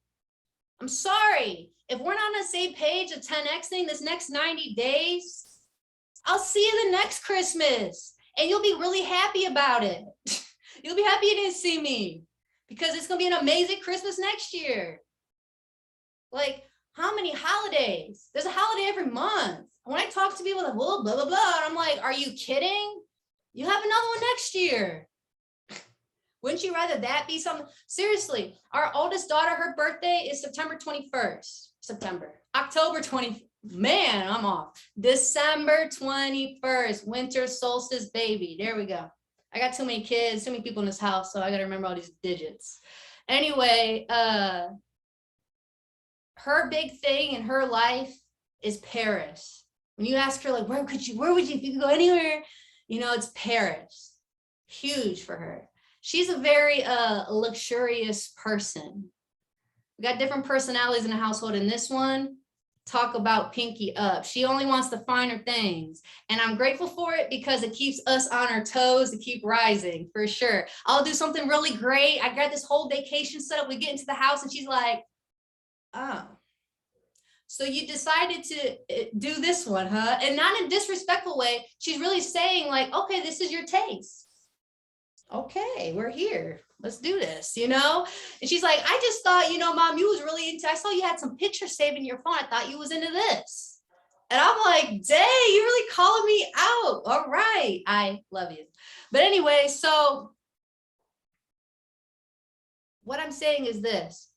S2: I'm sorry. If we're not on the same page of 10x thing this next 90 days, I'll see you the next Christmas and you'll be really happy about it. You'll be happy you didn't see me because it's going to be an amazing Christmas next year. Like, how many holidays? There's a holiday every month. When I talk to people like, well, blah, blah, blah, and I'm like, are you kidding? You have another one next year. Wouldn't you rather that be something? Seriously, our oldest daughter, her birthday is September 21st. October 20th. Man, I'm off. December 21st, winter solstice baby. There we go. I got too many kids, too many people in this house, so I got to remember all these digits. Anyway, her big thing in her life is Paris. When you ask her, like, where would you, if you could go anywhere, you know, it's Paris. Huge for her. She's a very luxurious person. We got different personalities in the household. In this one, talk about pinky up. She only wants the finer things. And I'm grateful for it because it keeps us on our toes to keep rising, for sure. I'll do something really great. I got this whole vacation set up. We get into the house and she's like, oh, so you decided to do this one, huh? And not in a disrespectful way. She's really saying like, okay, this is your taste. Okay, we're here. Let's do this, you know? And she's like, I just thought, you know, Mom, you was really into, I saw you had some pictures saved in your phone. I thought you was into this. And I'm like, dang, you're really calling me out. All right, I love you. But anyway, so what I'm saying is this.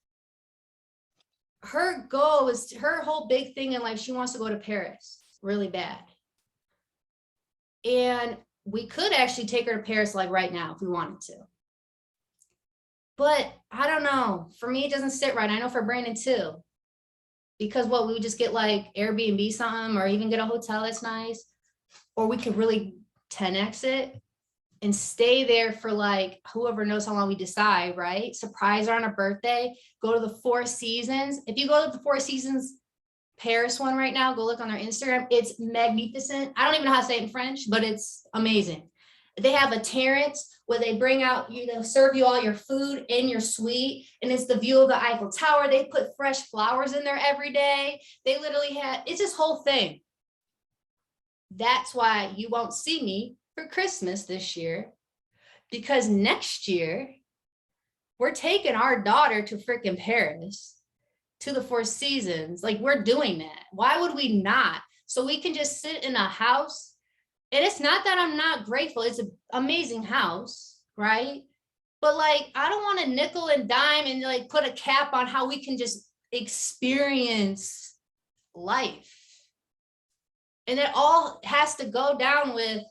S2: Her goal is, her whole big thing in life, she wants to go to Paris really bad. And we could actually take her to Paris like right now if we wanted to. But I don't know. For me, it doesn't sit right. I know for Brandon too. Because what, we would just get like Airbnb something or even get a hotel that's nice. Or we could really 10X it and stay there for like whoever knows how long we decide, right? Surprise her on her birthday, go to the Four Seasons. If you go to the Four Seasons Paris one right now, go look on their Instagram. It's magnificent. I don't even know how to say it in French, but it's amazing. They have a terrace where they bring out, serve you all your food in your suite, and it's the view of the Eiffel Tower. They put fresh flowers in there every day. They literally have, it's this whole thing. That's why you won't see me for Christmas this year, because next year we're taking our daughter to freaking Paris, to the Four Seasons. Like, we're doing that. Why would we not? So we can just sit in a house. And it's not that I'm not grateful. It's an amazing house, right? But like, I don't want to nickel and dime and like put a cap on how we can just experience life. And it all has to go down with,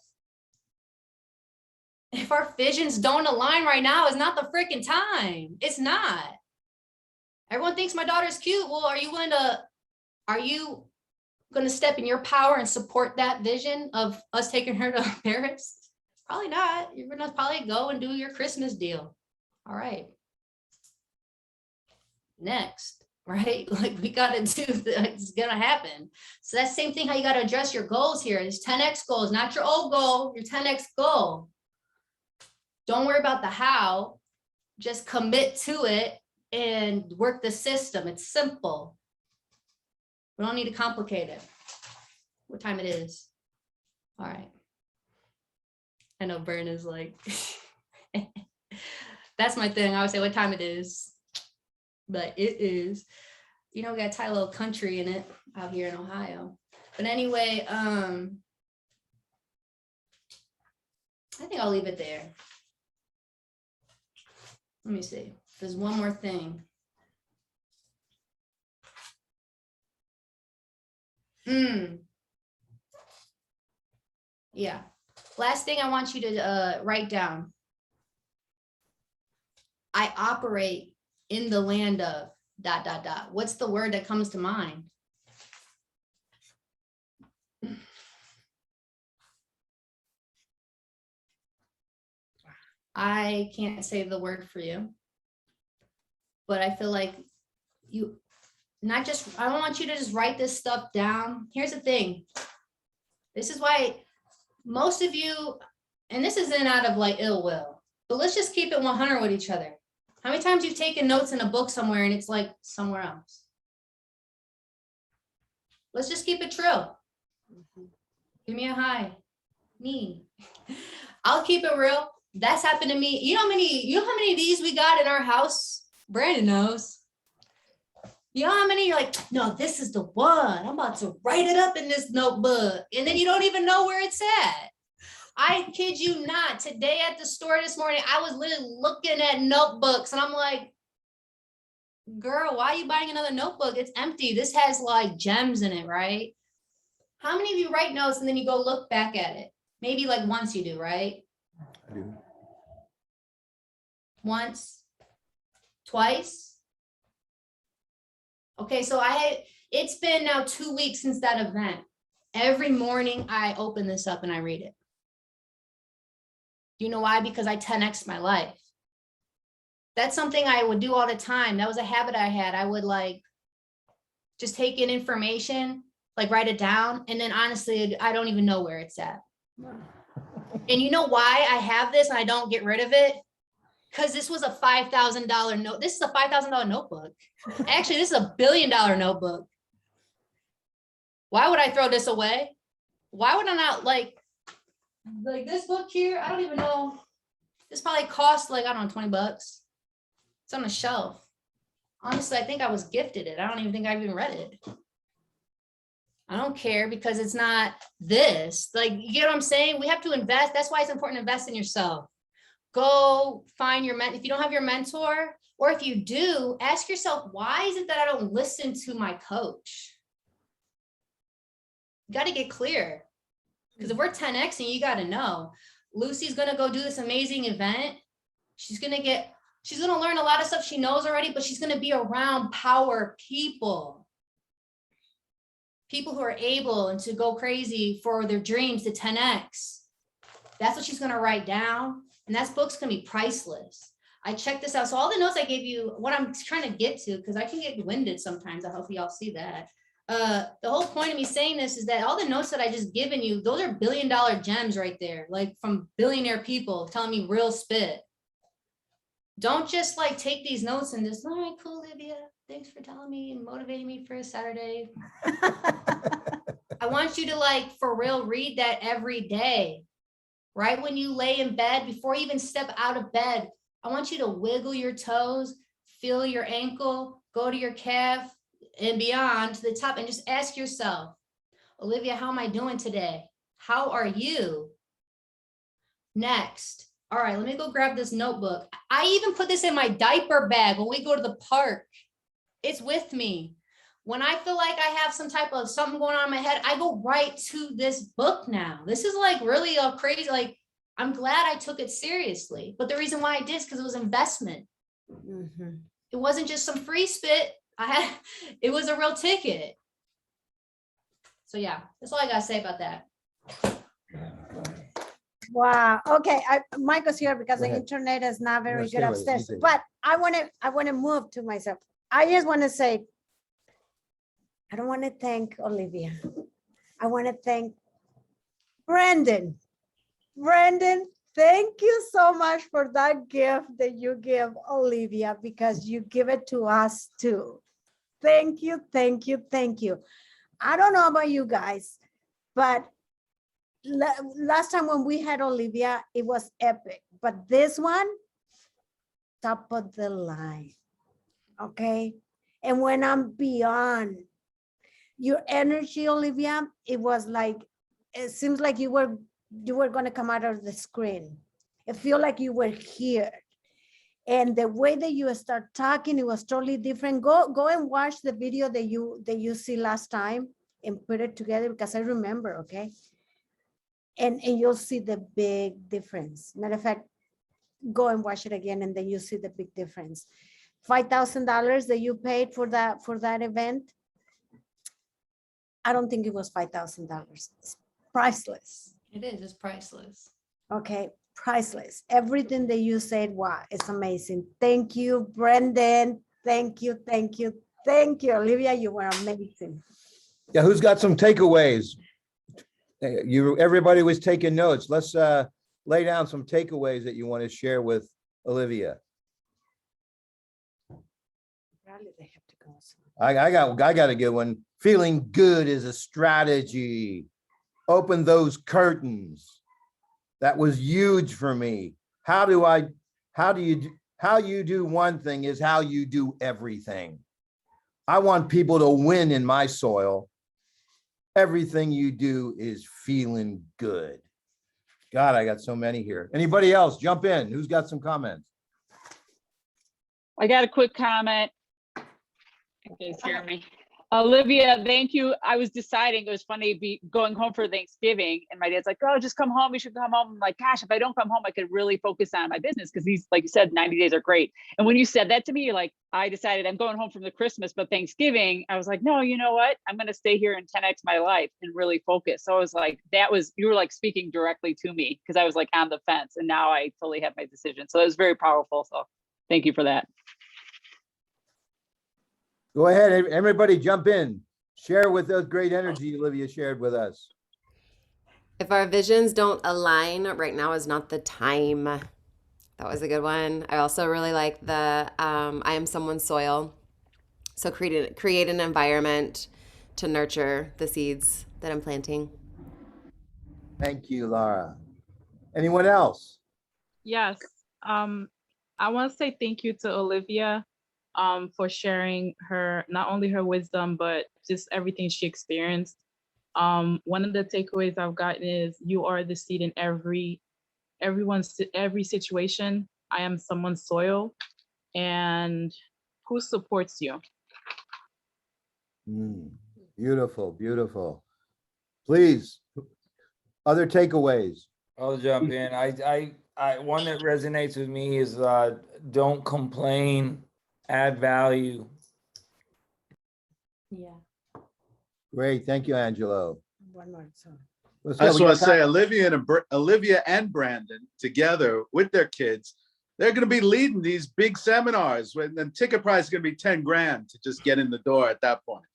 S2: if our visions don't align right now, it's not the freaking time. It's not. Everyone thinks my daughter's cute. Well, are you going to step in your power and support that vision of us taking her to Paris? Probably not. You're going to probably go and do your Christmas deal. All right. Next, right? Like, we got to do that. It's going to happen. So that same thing, how you got to address your goals here. There's 10X goals, not your old goal, your 10X goal. Don't worry about the how, just commit to it and work the system. It's simple. We don't need to complicate it. What time it is? All right. I know Bern is like, that's my thing. I always say what time it is, but it is, we got to tie a little country in it out here in Ohio. But anyway, I think I'll leave it there. Let me see. There's one more thing. Yeah. Last thing I want you to write down. I operate in the land of ... What's the word that comes to mind? I can't say the word for you, but I feel like I don't want you to just write this stuff down. Here's the thing. This is why most of you, and this isn't out of like ill will, but let's just keep it 100 with each other. How many times you've taken notes in a book somewhere and it's like somewhere else? Let's just keep it true. Give me a high. Me. I'll keep it real. That's happened to me. You know how many of these we got in our house? Brandon knows. You know how many you're like, no, this is the one. I'm about to write it up in this notebook. And then you don't even know where it's at. I kid you not. Today at the store this morning, I was literally looking at notebooks and I'm like, girl, why are you buying another notebook? It's empty. This has like gems in it, right? How many of you write notes and then you go look back at it? Maybe like once you do, right?
S4: I do.
S2: Once, twice. Okay, so it's been now 2 weeks since that event. Every morning I open this up and I read it. Do you know why? Because I 10X my life. That's something I would do all the time. That was a habit I had. I would like just take in information, like write it down. And then honestly, I don't even know where it's at. And you know why I have this and I don't get rid of it? Because this was a $5,000 note. This is a $5,000 notebook. Actually, this is a $1 billion notebook. Why would I throw this away? Why would I not like this book here? I don't even know. This probably cost like, I don't know, 20 bucks. It's on the shelf. Honestly, I think I was gifted it. I don't even think I even read it. I don't care because it's not this. Like, you get what I'm saying? We have to invest. That's why it's important to invest in yourself. Go find your mentor. If you don't have your mentor, or if you do, ask yourself, why is it that I don't listen to my coach? You got to get clear. Because if we're 10Xing, you got to know Lucy's going to go do this amazing event. She's going to learn a lot of stuff she knows already, but she's going to be around power people. People who are able and to go crazy for their dreams to 10X. That's what she's going to write down. And that book's going to be priceless. I checked this out. So all the notes I gave you, what I'm trying to get to, because I can get winded sometimes. I hope y'all see that. The whole point of me saying this is that all the notes that I just given you, those are $1 billion gems right there, like from billionaire people telling me real spit. Don't just like take these notes and just, all right, cool, Olivia. Thanks for telling me and motivating me for a Saturday. I want you to like, for real, read that every day. Right when you lay in bed, before you even step out of bed, I want you to wiggle your toes, feel your ankle, go to your calf and beyond to the top and just ask yourself, Olivia, how am I doing today? How are you? Next. All right, let me go grab this notebook. I even put this in my diaper bag when we go to the park. It's with me. When I feel like I have some type of something going on in my head, I go right to this book now. This is like really a crazy, like, I'm glad I took it seriously. But the reason why I did is because it was investment. Mm-hmm. It wasn't just some free spit. It was a real ticket. So yeah, that's all I gotta say about that.
S1: Wow. Okay. Michael's here because the internet is not very good upstairs. But I want to move to myself. I just want to say, I don't want to thank Olivia. I want to thank Brandon. Brandon, thank you so much for that gift that you give Olivia, because you give it to us too. Thank you, thank you, thank you. I don't know about you guys, but last time when we had Olivia, it was epic. But this one, top of the line, okay? And when I'm beyond your energy, Olivia, it was like, it seems like you were going to come out of the screen. It feel like you were here. And the way that you start talking, it was totally different. Go and watch the video that you see last time and put it together, because I remember, okay? And you'll see the big difference. Matter of fact, go and watch it again, and then you see the big difference. $5,000 that you paid for that event, I don't think it was $5,000. It's priceless.
S2: It is, it's priceless.
S1: Okay, priceless. Everything that you said, wow, it's amazing. Thank you, Brendan. Thank you, thank you, thank you. Olivia, you were amazing.
S4: Yeah, who's got some takeaways? Everybody was taking notes. Let's lay down some takeaways that you want to share with Olivia.
S1: Probably they have to go.
S4: I got a good one. Feeling good is a strategy. Open those curtains. That was huge for me. How you do one thing is how you do everything. I want people to win in my soil. Everything you do is feeling good. God, I got so many here. Anybody else jump in? Who's got some comments?
S5: I got a quick comment. You guys hear me? Olivia, thank you. I was deciding, it was funny going home for Thanksgiving, and my dad's like, oh, just come home. You should come home. I'm like, gosh, if I don't come home, I could really focus on my business, because these, like you said, 90 days are great. And when you said that to me, you're like, I decided I'm going home from the Christmas, but Thanksgiving, I was like, no, you know what? I'm going to stay here and 10X my life and really focus. So I was like, you were like speaking directly to me, because I was like on the fence, and now I totally have my decision. So it was very powerful. So thank you for that.
S4: Go ahead, everybody jump in. Share with us great energy Olivia shared with us.
S6: If our visions don't align, right now is not the time. That was a good one. I also really like the I am someone's soil. So create an environment to nurture the seeds that I'm planting.
S4: Thank you, Laura. Anyone else?
S7: Yes. I want to say thank you to Olivia for sharing not only her wisdom, but just everything she experienced. One of the takeaways I've gotten is you are the seed in every situation. I am someone's soil, and who supports you.
S4: Beautiful, beautiful. Please, Other takeaways.
S8: I'll jump in. One that resonates with me is don't complain, add value.
S1: Yeah.
S4: Great. Thank you, Angelo.
S1: One more. So.
S4: Let's
S9: I
S4: go.
S9: just
S4: We
S9: want
S4: got
S9: to say
S4: time.
S9: Olivia and Brandon together with their kids, they're going to be leading these big seminars when the ticket price is going to be 10 grand to just get in the door at that point.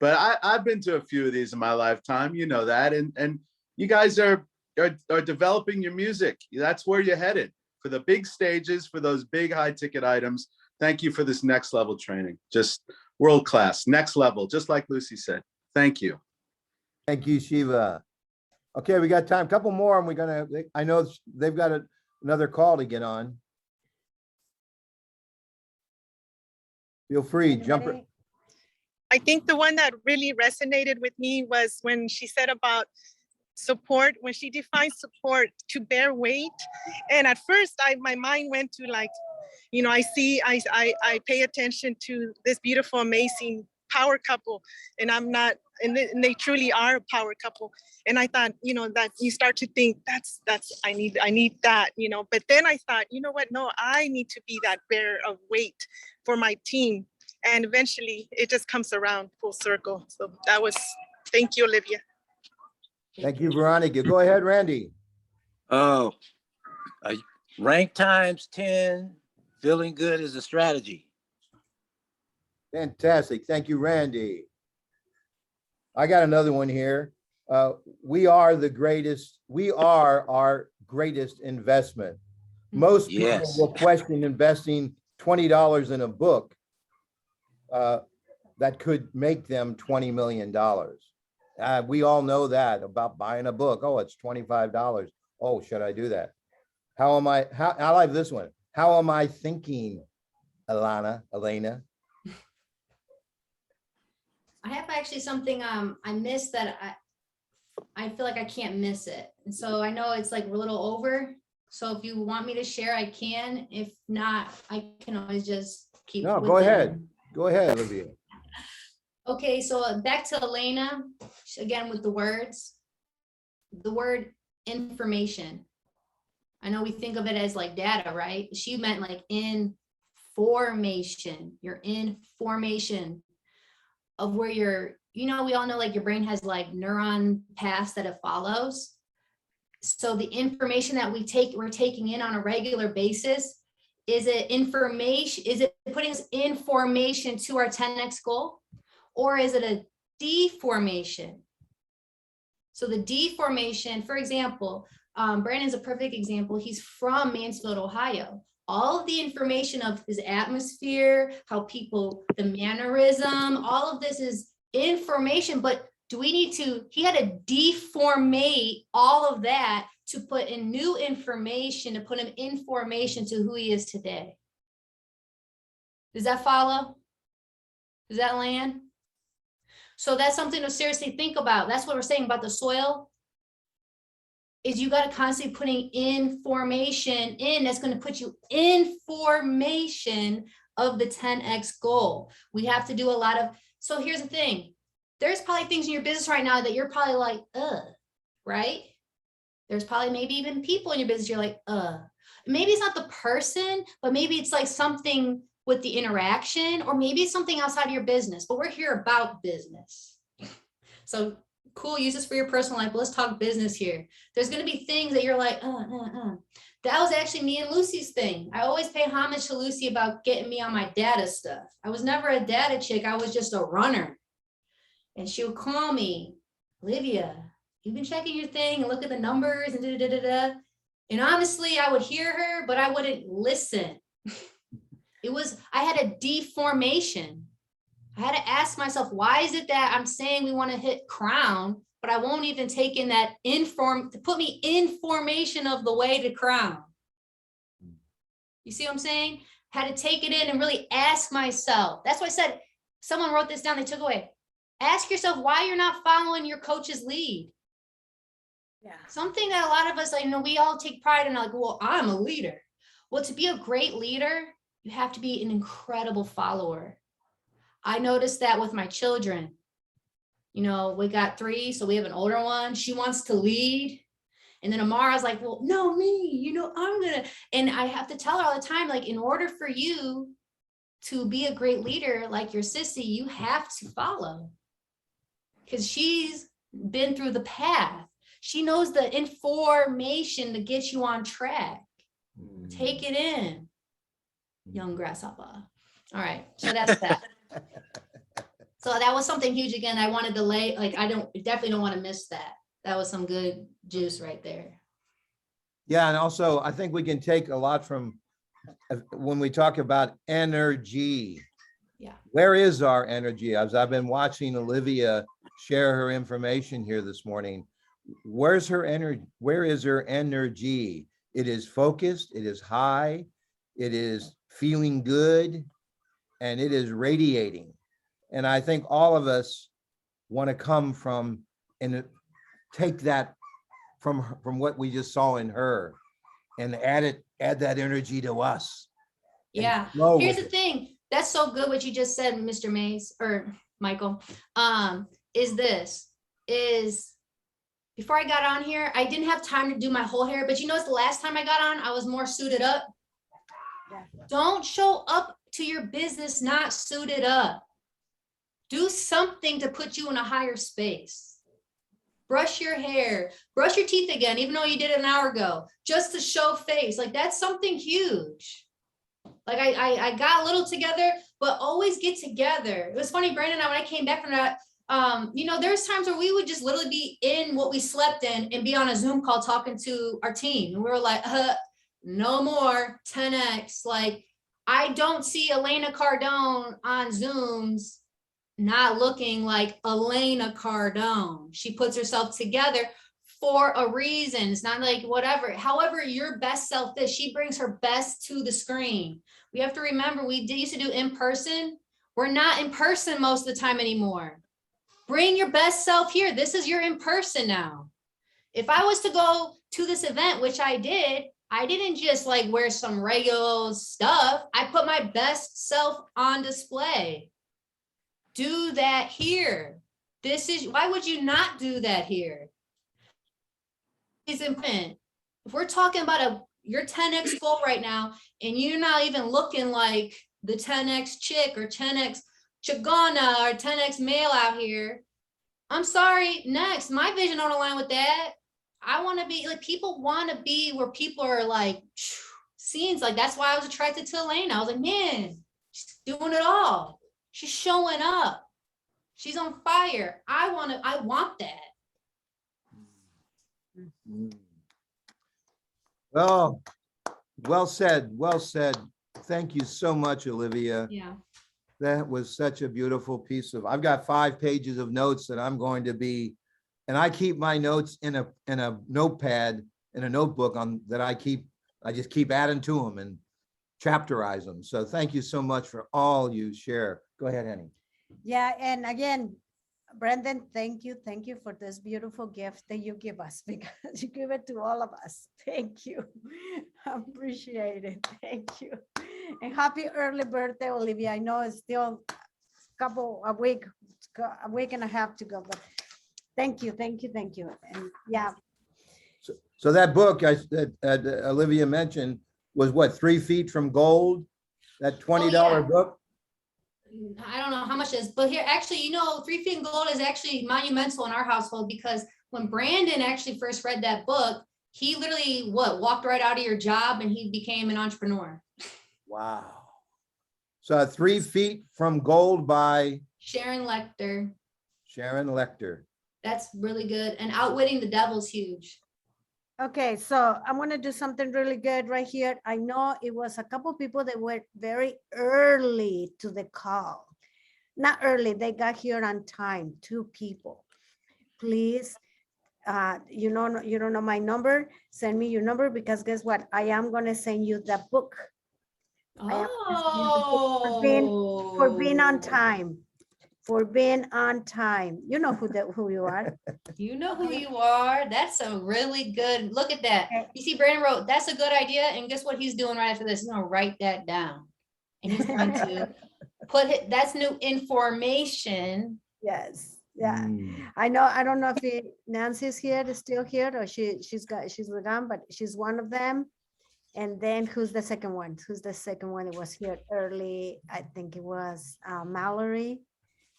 S9: But I've been to a few of these in my lifetime, you know that, and you guys are developing your music. That's where you're headed for the big stages, for those big high ticket items. Thank you for this next level training. Just world class, next level, just like Lucy said. Thank you.
S4: Thank you, Shiva. Okay, we got time. Couple more, and we're gonna. I know they've got another call to get on. Feel free, jump.
S1: Anybody?
S10: I think the one that really resonated with me was when she said about support, when she defined support to bear weight. And at first my mind went to like, you know, I pay attention to this beautiful, amazing power couple, and I'm not, and they truly are a power couple. And I thought, you know, that you start to think that's, I need that, you know, but then I thought, you know what, no, I need to be that bearer of weight for my team. And eventually it just comes around full circle. So that was, thank you, Olivia.
S4: Thank you, Veronica. Go ahead, Randy.
S11: Oh, rank times 10, feeling good is a strategy.
S4: Fantastic. Thank you, Randy. I got another one here. We are the greatest. We are our greatest investment. Most people
S11: Yes.
S4: will question investing $20 in a book that could make them $20 million. We all know that about buying a book. Oh, it's $25. Oh, should I do that? I like this one. How am I thinking, Elena?
S2: I have actually something I missed that I feel like I can't miss it. And so I know it's like a little over. So if you want me to share, I can. If not, I can always just keep.
S4: No, go ahead. Go ahead, Olivia.
S2: Okay, so back to Elena, again with the words. The word information. I know we think of it as like data, right? She meant like information. You're in formation of where you're, you know, we all know like your brain has like neuron paths that it follows. So the information that we're taking in on a regular basis, is it information? Is it putting us in formation to our 10x goal? Or is it a deformation? So the deformation, for example, Brandon's a perfect example. He's from Mansfield, Ohio. All of the information of his atmosphere, how people, the mannerism, all of this is information, but he had to deformate all of that to put in new information, to put him in formation to who he is today. Does that follow? Does that land? So that's something to seriously think about. That's what we're saying about the soil, is you got to constantly putting information in that's going to put you in formation of the 10x goal. We have to do a lot of, so here's the thing. There's probably things in your business right now that you're probably like, right? There's probably maybe even people in your business you're like, maybe it's not the person, but maybe it's like something with the interaction, or maybe it's something outside of your business, but we're here about business. So cool, use this for your personal life, but let's talk business here. There's going to be things that you're like, That was actually me and Lucy's thing. I always pay homage to Lucy about getting me on my data stuff. I was never a data chick. I was just a runner. And she would call me, Olivia, you've been checking your thing and look at the numbers and da-da-da-da-da. And honestly, I would hear her, but I wouldn't listen. I had a deformation. I had to ask myself, why is it that I'm saying we want to hit crown, but I won't even take in that to put me in formation of the way to crown. You see what I'm saying? Had to take it in and really ask myself. That's why I said, someone wrote this down, they took away. Ask yourself why you're not following your coach's lead.
S1: Yeah.
S2: Something that a lot of us, we all take pride in, like, well, I'm a leader. Well, to be a great leader, you have to be an incredible follower. I noticed that with my children. We got 3, so we have an older one. She wants to lead. And then Amara's like, well, no, me, you know, I'm gonna, and I have to tell her all the time, like, in order for you to be a great leader, like your sissy, you have to follow. Because she's been through the path. She knows the information to get you on track. Take it in, young grasshopper. All right, so that's that. So that was something huge. Again, I wanted to lay, like, definitely don't want to miss that. That was some good juice right there.
S4: Yeah, and also I think we can take a lot from when we talk about energy.
S2: Yeah.
S4: Where is our energy? As I've been watching Olivia share her information here this morning, where's her energy? Where is her energy? It is focused, it is high, it is feeling good, and it is radiating. And I think all of us want to come from and take that from what we just saw in her and add that energy to us.
S2: Yeah.
S4: flow
S2: Here's
S4: with
S2: the
S4: it.
S2: thing. That's so good what you just said, Mr. Mays or Michael. Is before I got on here, I didn't have time to do my whole hair, but you know, it's the last time I got on, I was more suited up.
S1: Yeah.
S2: Don't show up to your business not suited up. Do something to put you in a higher space. Brush your hair, brush your teeth again, even though you did it an hour ago, just to show face. Like, that's something huge. Like I got a little together, but always get together. It was funny, Brandon and I, when I came back from that, you know, there's times where we would just literally be in what we slept in and be on a Zoom call talking to our team. And we were like, no more 10X. Like, I don't see Elena Cardone on Zooms not looking like Elena Cardone. She puts herself together for a reason. It's not like whatever, however your best self is, she brings her best to the screen. We have to remember, we used to do in person. We're not in person most of the time anymore. Bring your best self here. This is your in person now. If I was to go to this event, which I didn't just like wear some regular stuff. I put my best self on display. Do that here. Why would you not do that here? It's important. If we're talking about your 10X goal right now, and you're not even looking like the 10X chick or 10X chigana or 10X male out here, I'm sorry, next. My vision don't align with that. I want to be like, people want to be where people are like, scenes. Like, that's why I was attracted to Elena. I was like, man, she's doing it all. She's showing up. She's on fire. I want that.
S4: Oh, well said. Well said. Thank you so much, Olivia.
S2: Yeah.
S4: That was such a beautiful piece of, I've got 5 pages of notes that I'm going to be, and I keep my notes in a notepad, in a notebook that I just keep adding to them and chapterize them. So thank you so much for all you share. Go ahead, Henny.
S1: Yeah, and again, Brandon, thank you for this beautiful gift that you give us, because you give it to all of us. Thank you. I appreciate it. Thank you. And happy early birthday, Olivia. I know it's still a week and a half to go, but thank you. And yeah.
S4: So that book that Olivia mentioned was what, 3 feet from gold? That $20
S2: yeah.
S4: book?
S2: I don't know how much it is, but here, actually, you know, 3 Feet in Gold is actually monumental in our household, because when Brandon actually first read that book, he literally walked right out of your job and he became an entrepreneur.
S4: Wow. So 3 feet from gold by
S2: Sharon Lecter.
S4: Sharon Lecter.
S2: That's really good. And Outwitting the Devil's huge.
S1: Okay, so I'm going to do something really good right here. I know it was a couple people that were very early to the call. Not early, they got here on time, 2 people. Please, you don't know my number, send me your number, because guess what? I am going to send you the book.
S2: Oh.
S1: For being on time. For being on time. You know who you are.
S2: You know who you are. That's a really good, look at that. You see, Brandon wrote, that's a good idea. And guess what he's doing right after this? He's gonna write that down. And he's going to that's new information.
S1: Yes. Yeah,
S4: Mm.
S1: I know. I don't know if Nancy's here, is still here, or she's gone, but she's one of them. And then who's the second one? Who's the second one? It was here early. I think it was Mallory.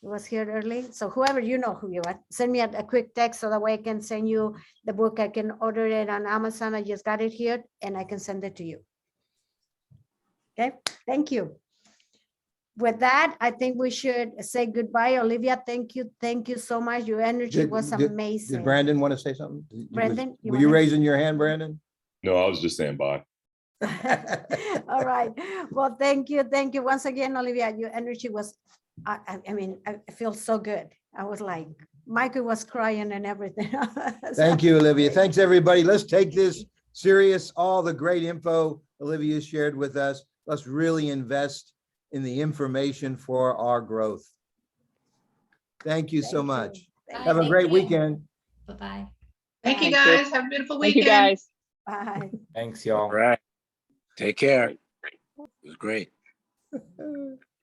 S1: It was here early. So whoever, you know who you are, send me a quick text so that way I can send you the book. I can order it on Amazon. I just got it here and I can send it to you. Okay, thank you. With that, I think we should say goodbye. Olivia, thank you. Thank you so much. Your energy was amazing.
S4: Did Brandon want to say something?
S1: Brandon,
S4: Were you raising your hand, Brandon?
S3: No, I was just saying bye.
S1: All right. Well, thank you. Thank you once again, Olivia. Your energy was, I mean, I feel so good. I was like, Michael was crying and everything.
S4: Thank you, Olivia. Thanks, everybody. Let's take this serious. All the great info Olivia shared with us. Let's really invest in the information for our growth. Thank you so much. Have a great weekend.
S2: Bye-bye.
S12: Thank you,
S5: Thank you.
S12: guys. Have a beautiful
S5: Thank you,
S12: weekend.
S5: guys.
S1: Bye.
S8: Thanks, y'all.
S11: All right. Take care. It was great.